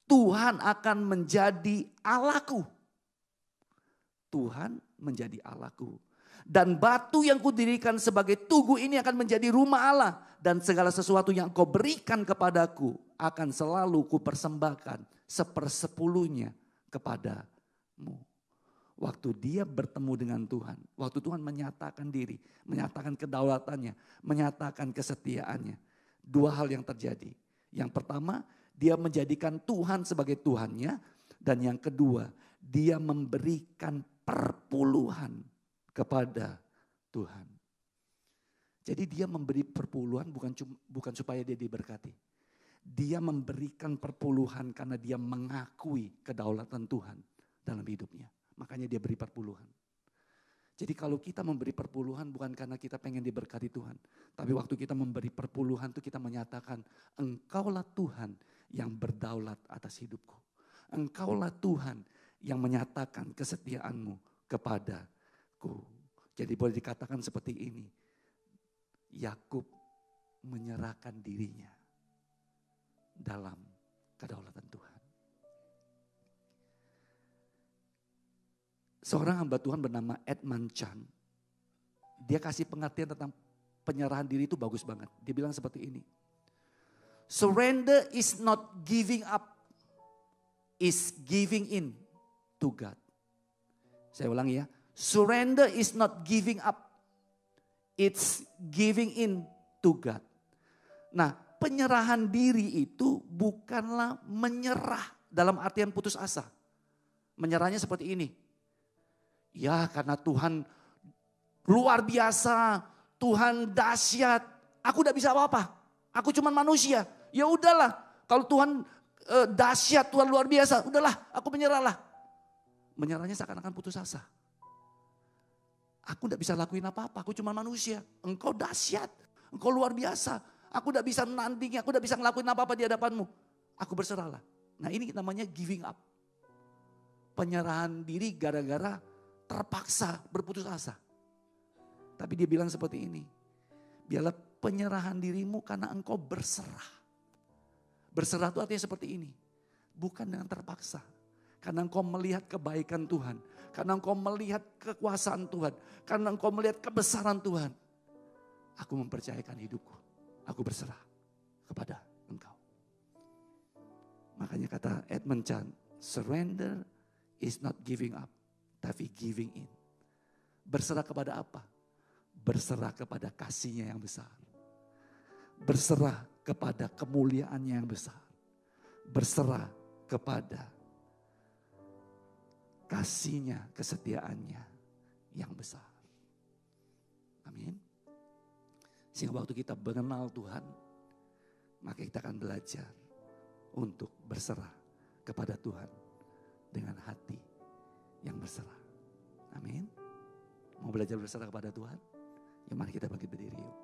Tuhan akan menjadi Allahku. Tuhan menjadi Allahku. Dan batu yang kudirikan sebagai tugu ini akan menjadi rumah Allah. Dan segala sesuatu yang kau berikan kepadaku akan selalu kupersembahkan 1/10 kepadamu. Waktu dia bertemu dengan Tuhan. Waktu Tuhan menyatakan diri. Menyatakan kedaulatannya. Menyatakan kesetiaannya. 2 hal yang terjadi. Yang pertama, dia menjadikan Tuhan sebagai Tuhannya. Dan yang kedua, dia memberikan perpuluhan kepada Tuhan. Jadi dia memberi perpuluhan bukan supaya dia diberkati. Dia memberikan perpuluhan karena dia mengakui kedaulatan Tuhan dalam hidupnya. Makanya dia beri perpuluhan. Jadi kalau kita memberi perpuluhan bukan karena kita pengen diberkati Tuhan. Tapi waktu kita memberi perpuluhan itu kita menyatakan, Engkaulah Tuhan yang berdaulat atas hidupku. Engkaulah Tuhan yang menyatakan kesetiaanmu kepadaku. Jadi boleh dikatakan seperti ini. Yakub menyerahkan dirinya dalam kedaulatan Tuhan. Seorang hamba Tuhan bernama Edmund Chan. Dia kasih pengertian tentang penyerahan diri itu bagus banget. Dia bilang seperti ini. Surrender is not giving up, is giving in to God. Saya ulangi ya. Surrender is not giving up, it's giving in to God. Nah, penyerahan diri itu bukanlah menyerah dalam artian putus asa. Menyerahnya seperti ini. Ya, karena Tuhan luar biasa, Tuhan dahsyat. Aku tidak bisa apa-apa. Aku cuma manusia. Ya udahlah, kalau Tuhan dahsyat, Tuhan luar biasa, udahlah, aku menyerahlah. Menyerahnya seakan-akan putus asa. Aku tidak bisa lakuin apa-apa, aku cuma manusia. Engkau dahsyat, engkau luar biasa. Aku tidak bisa menandingi, aku tidak bisa ngelakuin apa-apa di hadapanmu. Aku berserahlah. Nah ini namanya giving up. Penyerahan diri gara-gara terpaksa berputus asa. Tapi dia bilang seperti ini. Biarlah penyerahan dirimu karena engkau berserah. Berserah itu artinya seperti ini. Bukan dengan terpaksa. Karena engkau melihat kebaikan Tuhan. Karena engkau melihat kekuasaan Tuhan. Karena engkau melihat kebesaran Tuhan. Aku mempercayakan hidupku. Aku berserah kepada engkau. Makanya kata Edmund Chan, surrender is not giving up, tapi giving in. Berserah kepada apa? Berserah kepada kasih-Nya yang besar. Berserah kepada kemuliaan-Nya yang besar. Berserah kepada kasih-Nya, kesetiaan-Nya yang besar. Amin. Sehingga waktu kita mengenal Tuhan, maka kita akan belajar untuk berserah kepada Tuhan dengan hati yang berserah. Amin. Mau belajar berserah kepada Tuhan? Ya mari kita bangkit berdiri yuk.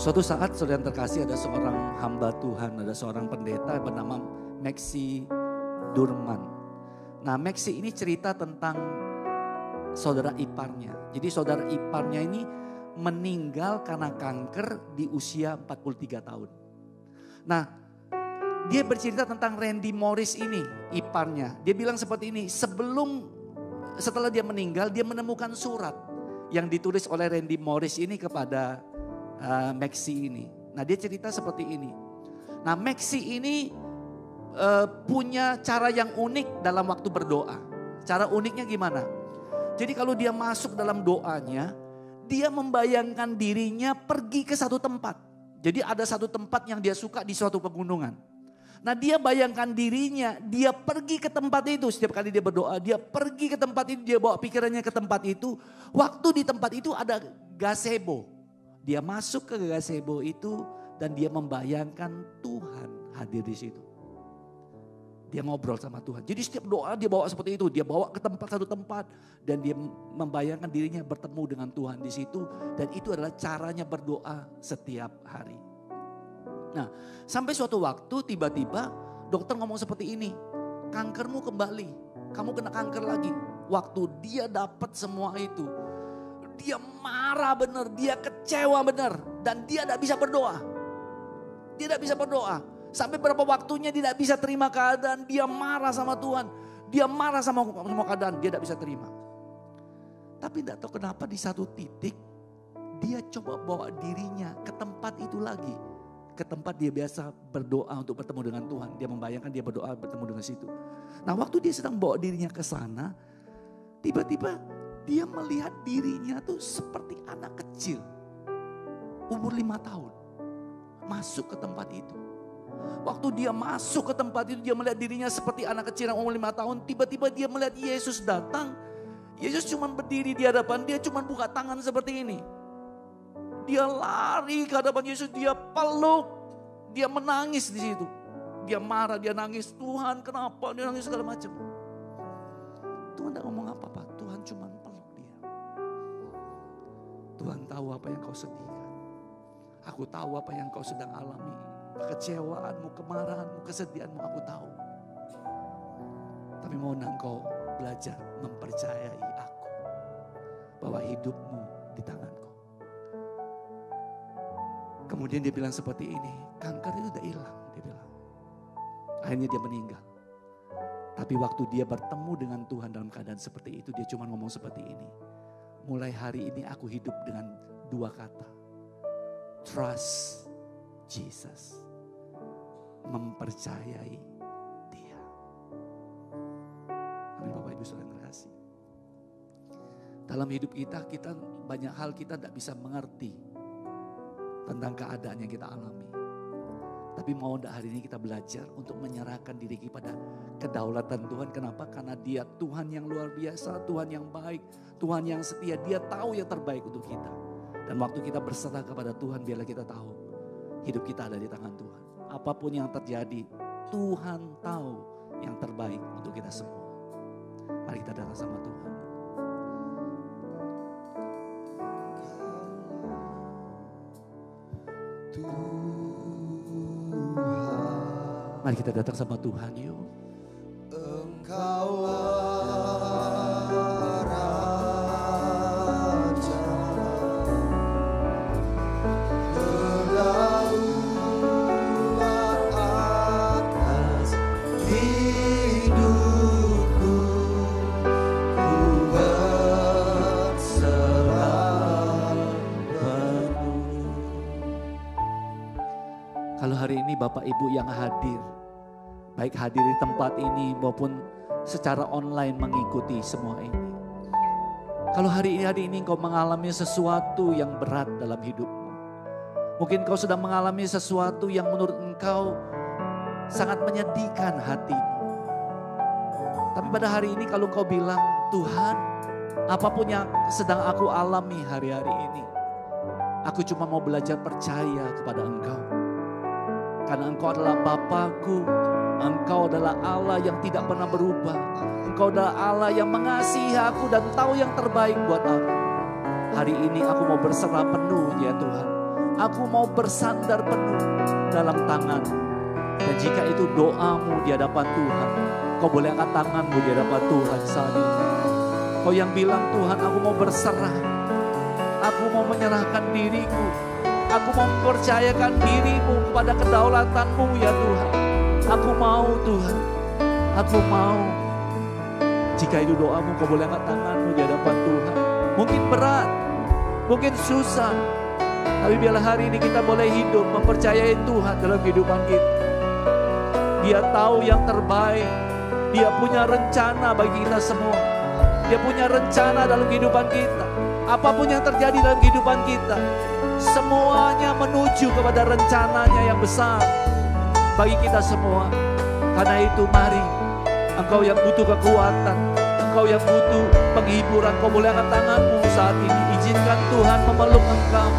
Suatu saat saudara yang terkasih ada seorang hamba Tuhan, ada seorang pendeta bernama Maxi Durman. Nah Maxi ini cerita tentang saudara iparnya. Jadi saudara iparnya ini meninggal karena kanker di usia 43 tahun. Nah dia bercerita tentang Randy Morris ini, iparnya. Dia bilang seperti ini, setelah dia meninggal dia menemukan surat yang ditulis oleh Randy Morris ini kepada Maxi ini. Nah dia cerita seperti ini. Nah Maxi ini punya cara yang unik dalam waktu berdoa. Cara uniknya gimana? Jadi kalau dia masuk dalam doanya, dia membayangkan dirinya pergi ke satu tempat. Jadi ada satu tempat yang dia suka di suatu pegunungan. Nah dia bayangkan dirinya, dia pergi ke tempat itu. Setiap kali dia berdoa, dia pergi ke tempat itu, dia bawa pikirannya ke tempat itu. Waktu di tempat itu ada gazebo. Dia masuk ke gazebo itu dan dia membayangkan Tuhan hadir di situ. Dia ngobrol sama Tuhan. Jadi setiap doa dia bawa seperti itu. Dia bawa ke satu tempat. Dan dia membayangkan dirinya bertemu dengan Tuhan di situ. Dan itu adalah caranya berdoa setiap hari. Nah, sampai suatu waktu tiba-tiba dokter ngomong seperti ini. Kankermu kembali. Kamu kena kanker lagi. Waktu dia dapat semua itu. Dia marah benar. Dia kecewa benar. Dan dia tidak bisa berdoa. Dia tidak bisa berdoa. Sampai berapa waktunya dia tidak bisa terima keadaan. Dia marah sama Tuhan. Dia marah sama semua keadaan. Dia tidak bisa terima. Tapi tidak tahu kenapa di satu titik. Dia coba bawa dirinya ke tempat itu lagi. Ke tempat dia biasa berdoa untuk bertemu dengan Tuhan. Dia membayangkan dia berdoa bertemu dengan situ. Nah waktu dia sedang bawa dirinya ke sana. Tiba-tiba dia melihat dirinya tuh seperti anak kecil. Umur 5 tahun. Masuk ke tempat itu. Waktu dia masuk ke tempat itu dia melihat dirinya seperti anak kecil yang umur 5 tahun. Tiba-tiba dia melihat Yesus datang. Yesus cuma berdiri di hadapan dia, cuma buka tangan seperti ini. Dia lari ke hadapan Yesus, dia peluk. Dia menangis di situ. Dia marah, dia nangis. Tuhan kenapa? Dia nangis segala macam. Tuhan tidak ngomong apa-apa. Tuhan cuma peluk dia. Tuhan tahu apa yang kau sedihkan. Aku tahu apa yang kau sedang alami. Kekecewaanmu, kemarahanmu, kesedihanmu aku tahu. Tapi mau engkau belajar mempercayai aku. Bahwa hidupmu di tanganku. Kemudian dia bilang seperti ini. Kanker itu udah hilang, dia bilang. Akhirnya dia meninggal. Tapi waktu dia bertemu dengan Tuhan dalam keadaan seperti itu. Dia cuma ngomong seperti ini. Mulai hari ini aku hidup dengan 2 kata. Trust Jesus. Mempercayai dia. Amin Bapak Ibu Saudara yang terkasih. Dalam hidup kita banyak hal kita tidak bisa mengerti tentang keadaan yang kita alami. Tapi mau tidak hari ini kita belajar untuk menyerahkan diri kepada kedaulatan Tuhan. Kenapa? Karena dia Tuhan yang luar biasa, Tuhan yang baik, Tuhan yang setia. Dia tahu yang terbaik untuk kita. Dan waktu kita berserah kepada Tuhan, biarlah kita tahu hidup kita ada di tangan Tuhan. Apapun yang terjadi, Tuhan tahu yang terbaik untuk kita semua. Mari kita datang sama Tuhan. Mari kita datang sama Tuhan yuk.
Engkau
Bapak Ibu yang hadir, baik hadir di tempat ini maupun secara online mengikuti semua ini. Kalau hari ini engkau mengalami sesuatu yang berat dalam hidupmu. Mungkin kau sedang mengalami sesuatu yang menurut engkau sangat menyedihkan hatimu. Tapi pada hari ini kalau kau bilang, Tuhan, apapun yang sedang aku alami hari-hari ini, aku cuma mau belajar percaya kepada Engkau. Karena Engkau adalah Bapakku, Engkau adalah Allah yang tidak pernah berubah. Engkau adalah Allah yang mengasihi aku dan tahu yang terbaik buat aku. Hari ini aku mau berserah penuh ya Tuhan. Aku mau bersandar penuh dalam tangan. Dan jika itu doamu di hadapan Tuhan, kau boleh angkat tanganmu di hadapan Tuhan saat ini. Kau yang bilang, Tuhan aku mau berserah. Aku mau menyerahkan diriku. Aku mau mempercayakan dirimu kepada kedaulatanmu ya Tuhan. Aku mau Tuhan. Aku mau. Jika itu doamu, kau boleh angkat tanganmu di hadapan Tuhan. Mungkin berat. Mungkin susah. Tapi biarlah hari ini kita boleh hidup mempercayai Tuhan dalam kehidupan kita. Dia tahu yang terbaik. Dia punya rencana bagi kita semua. Dia punya rencana dalam kehidupan kita. Apapun yang terjadi dalam kehidupan kita, semuanya menuju kepada rencananya yang besar bagi kita semua. Karena itu mari, engkau yang butuh kekuatan, engkau yang butuh penghiburan, kau boleh angkat tanganmu saat ini. Izinkan Tuhan memeluk engkau.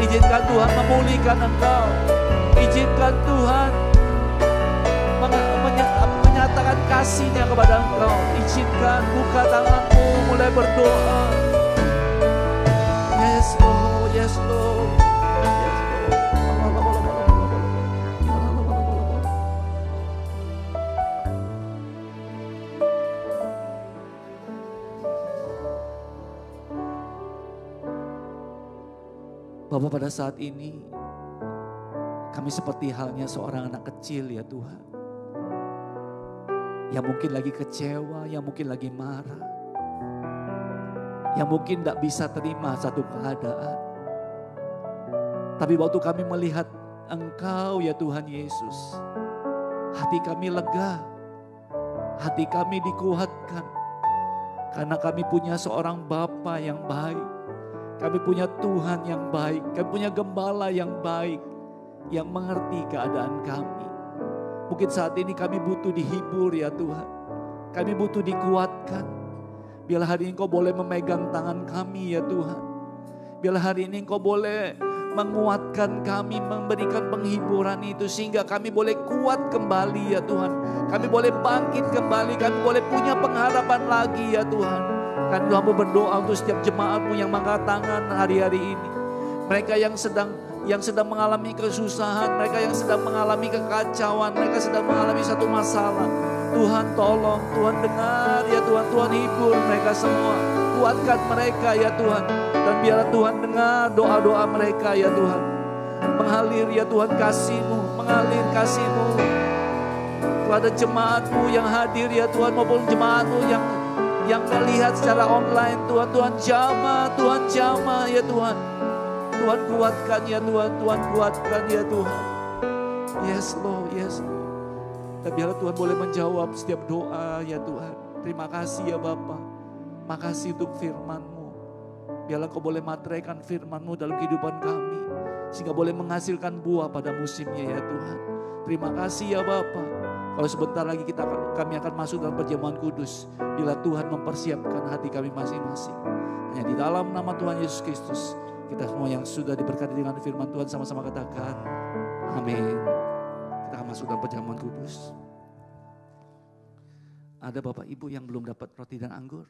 Izinkan Tuhan memulihkan engkau. Izinkan Tuhan menyatakan izinkan buka tanganmu, mulai berdoa. Yes Lord, yes Lord, yes Lord. Bapak, pada saat ini kami seperti halnya seorang anak kecil ya Tuhan, yang mungkin lagi kecewa, yang mungkin lagi marah, yang mungkin tidak bisa terima satu keadaan. Tapi waktu kami melihat Engkau ya Tuhan Yesus, hati kami lega, hati kami dikuatkan. Karena kami punya seorang Bapa yang baik, kami punya Tuhan yang baik, kami punya gembala yang baik, yang mengerti keadaan kami. Mungkin saat ini kami butuh dihibur ya Tuhan, kami butuh dikuatkan. Biarlah hari ini Engkau boleh memegang tangan kami ya Tuhan. Biarlah hari ini Engkau boleh menguatkan kami, memberikan penghiburan itu, sehingga kami boleh kuat kembali ya Tuhan. Kami boleh bangkit kembali, kami boleh punya pengharapan lagi ya Tuhan. Kan Tuhan berdoa untuk setiap jemaat-Mu yang mengangkat tangan hari-hari ini. Mereka yang sedang mengalami kesusahan, mereka yang sedang mengalami kekacauan, mereka sedang mengalami satu masalah. Tuhan tolong, Tuhan dengar ya Tuhan, Tuhan hibur mereka semua. Kuatkan mereka ya Tuhan. Dan biarlah Tuhan dengar doa-doa mereka ya Tuhan. Mengalir ya Tuhan kasih-Mu, mengalir kasih-Mu kepada jemaat-Mu yang hadir ya Tuhan, maupun jemaat-Mu yang melihat secara online. Tuhan jamah ya Tuhan. Tuhan kuatkan ya Tuhan, Tuhan kuatkan ya Tuhan. Yes Lord, yes Lord. Dan biarlah Tuhan boleh menjawab setiap doa ya Tuhan. Terima kasih ya Bapa. Makasih untuk firman-Mu. Biarlah Kau boleh materaikan firman-Mu dalam kehidupan kami, sehingga boleh menghasilkan buah pada musimnya ya Tuhan. Terima kasih ya Bapa. Kalau sebentar lagi kami akan masuk dalam perjamuan kudus, bila Tuhan mempersiapkan hati kami masing-masing. Hanya di dalam nama Tuhan Yesus Kristus, kita semua yang sudah diberkati dengan firman Tuhan sama-sama katakan amin. Kita akan masuk dalam perjamuan kudus. Ada Bapak Ibu yang belum dapat roti dan anggur?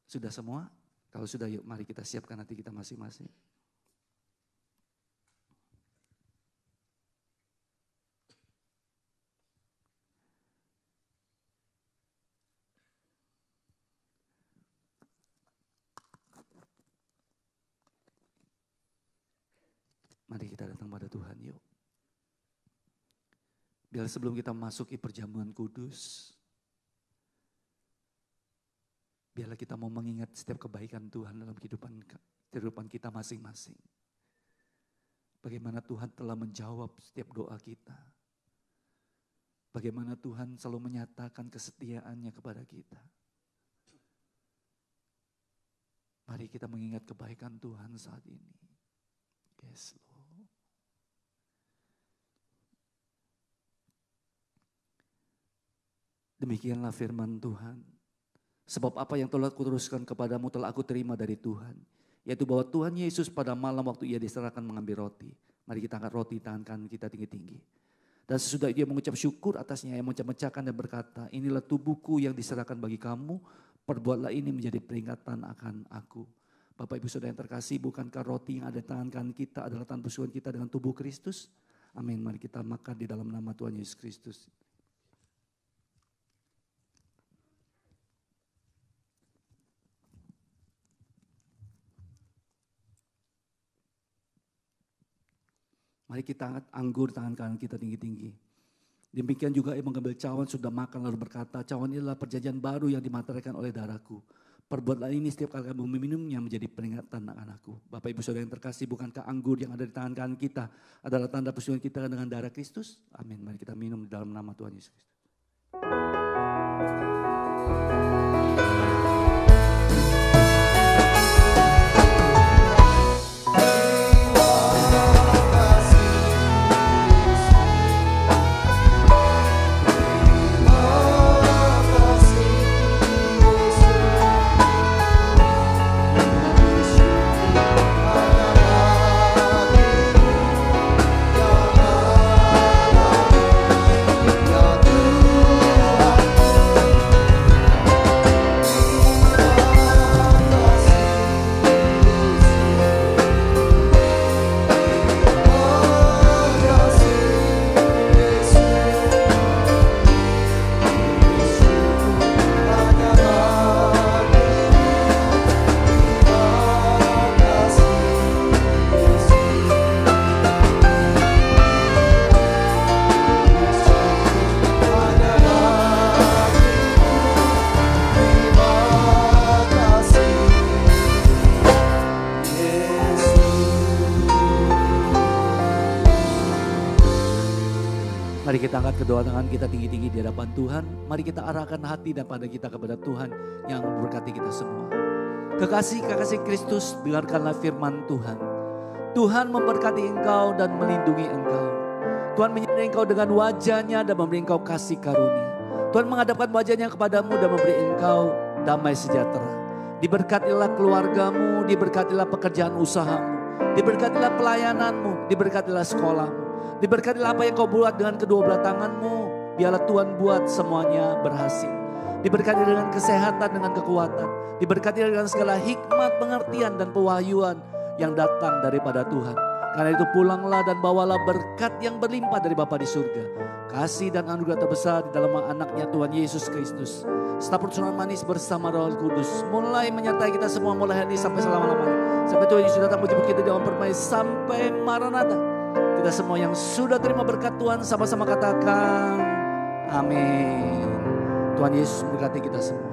Sudah semua? Kalau sudah, yuk mari kita siapkan hati kita masing-masing. Mari kita datang pada Tuhan yuk. Biar sebelum kita masuki perjamuan kudus, biarlah kita mau mengingat setiap kebaikan Tuhan dalam kehidupan kita masing-masing. Bagaimana Tuhan telah menjawab setiap doa kita. Bagaimana Tuhan selalu menyatakan kesetiaannya kepada kita. Mari kita mengingat kebaikan Tuhan saat ini. Yes, Lord. Demikianlah firman Tuhan. Sebab apa yang telah kuteruskan kepadamu telah aku terima dari Tuhan. Yaitu bahwa Tuhan Yesus pada malam waktu ia diserahkan mengambil roti. Mari kita angkat roti tangan kanan kita tinggi-tinggi. Dan sesudah dia mengucap syukur atasnya, ia memecah-mecahkan dan berkata, inilah tubuhku yang diserahkan bagi kamu. Perbuatlah ini menjadi peringatan akan aku. Bapak Ibu Saudara yang terkasih, bukankah roti yang ada di tangan kanan kita adalah tanda persekutuan kita dengan tubuh Kristus? Amin. Mari kita makan di dalam nama Tuhan Yesus Kristus. Mari kita angkat anggur tangan kanan kita tinggi-tinggi. Demikian juga ia mengambil cawan, sudah makan lalu berkata, cawan ini adalah perjanjian baru yang dimateraikan oleh darahku. Perbuatlah ini setiap kali kamu meminumnya menjadi peringatan akan aku. Bapak Ibu Saudara yang terkasih, bukankah anggur yang ada di tangan kanan kita adalah tanda persekutuan kita dengan darah Kristus? Amin. Mari kita minum di dalam nama Tuhan Yesus Kristus.
Ya Tuhan
Mari kita angkat kedua tangan kita tinggi-tinggi di hadapan Tuhan. Mari kita arahkan hati dan pandang kita kepada Tuhan yang memberkati kita semua. Kekasih-kekasih Kristus, dengarkanlah firman Tuhan. Tuhan memberkati engkau dan melindungi engkau. Tuhan menyertai engkau dengan wajahnya dan memberi engkau kasih karunia. Tuhan menghadapkan wajahnya kepadamu dan memberi engkau damai sejahtera. Diberkatilah keluargamu, diberkatilah pekerjaan usahamu, diberkatilah pelayananmu, diberkatilah sekolahmu. Diberkatilah apa yang kau buat dengan kedua belah tanganmu. Biarlah Tuhan buat semuanya berhasil. Diberkati dengan kesehatan, dengan kekuatan. Diberkati dengan segala hikmat, pengertian dan pewahyuan yang datang daripada Tuhan. Karena itu pulanglah dan bawalah berkat yang berlimpah dari Bapa di surga. Kasih dan anugerah terbesar di dalam anaknya Tuhan Yesus Kristus. Serta persoalan manis bersama Roh Kudus. Mulai menyertai kita semua mulai hari ini sampai selama-lamanya. Sampai Tuhan Yesus datang menjemput kita dalam permai sampai Maranatha. Kita semua yang sudah terima berkat Tuhan sama-sama katakan amin. Tuhan Yesus memberkati kita semua.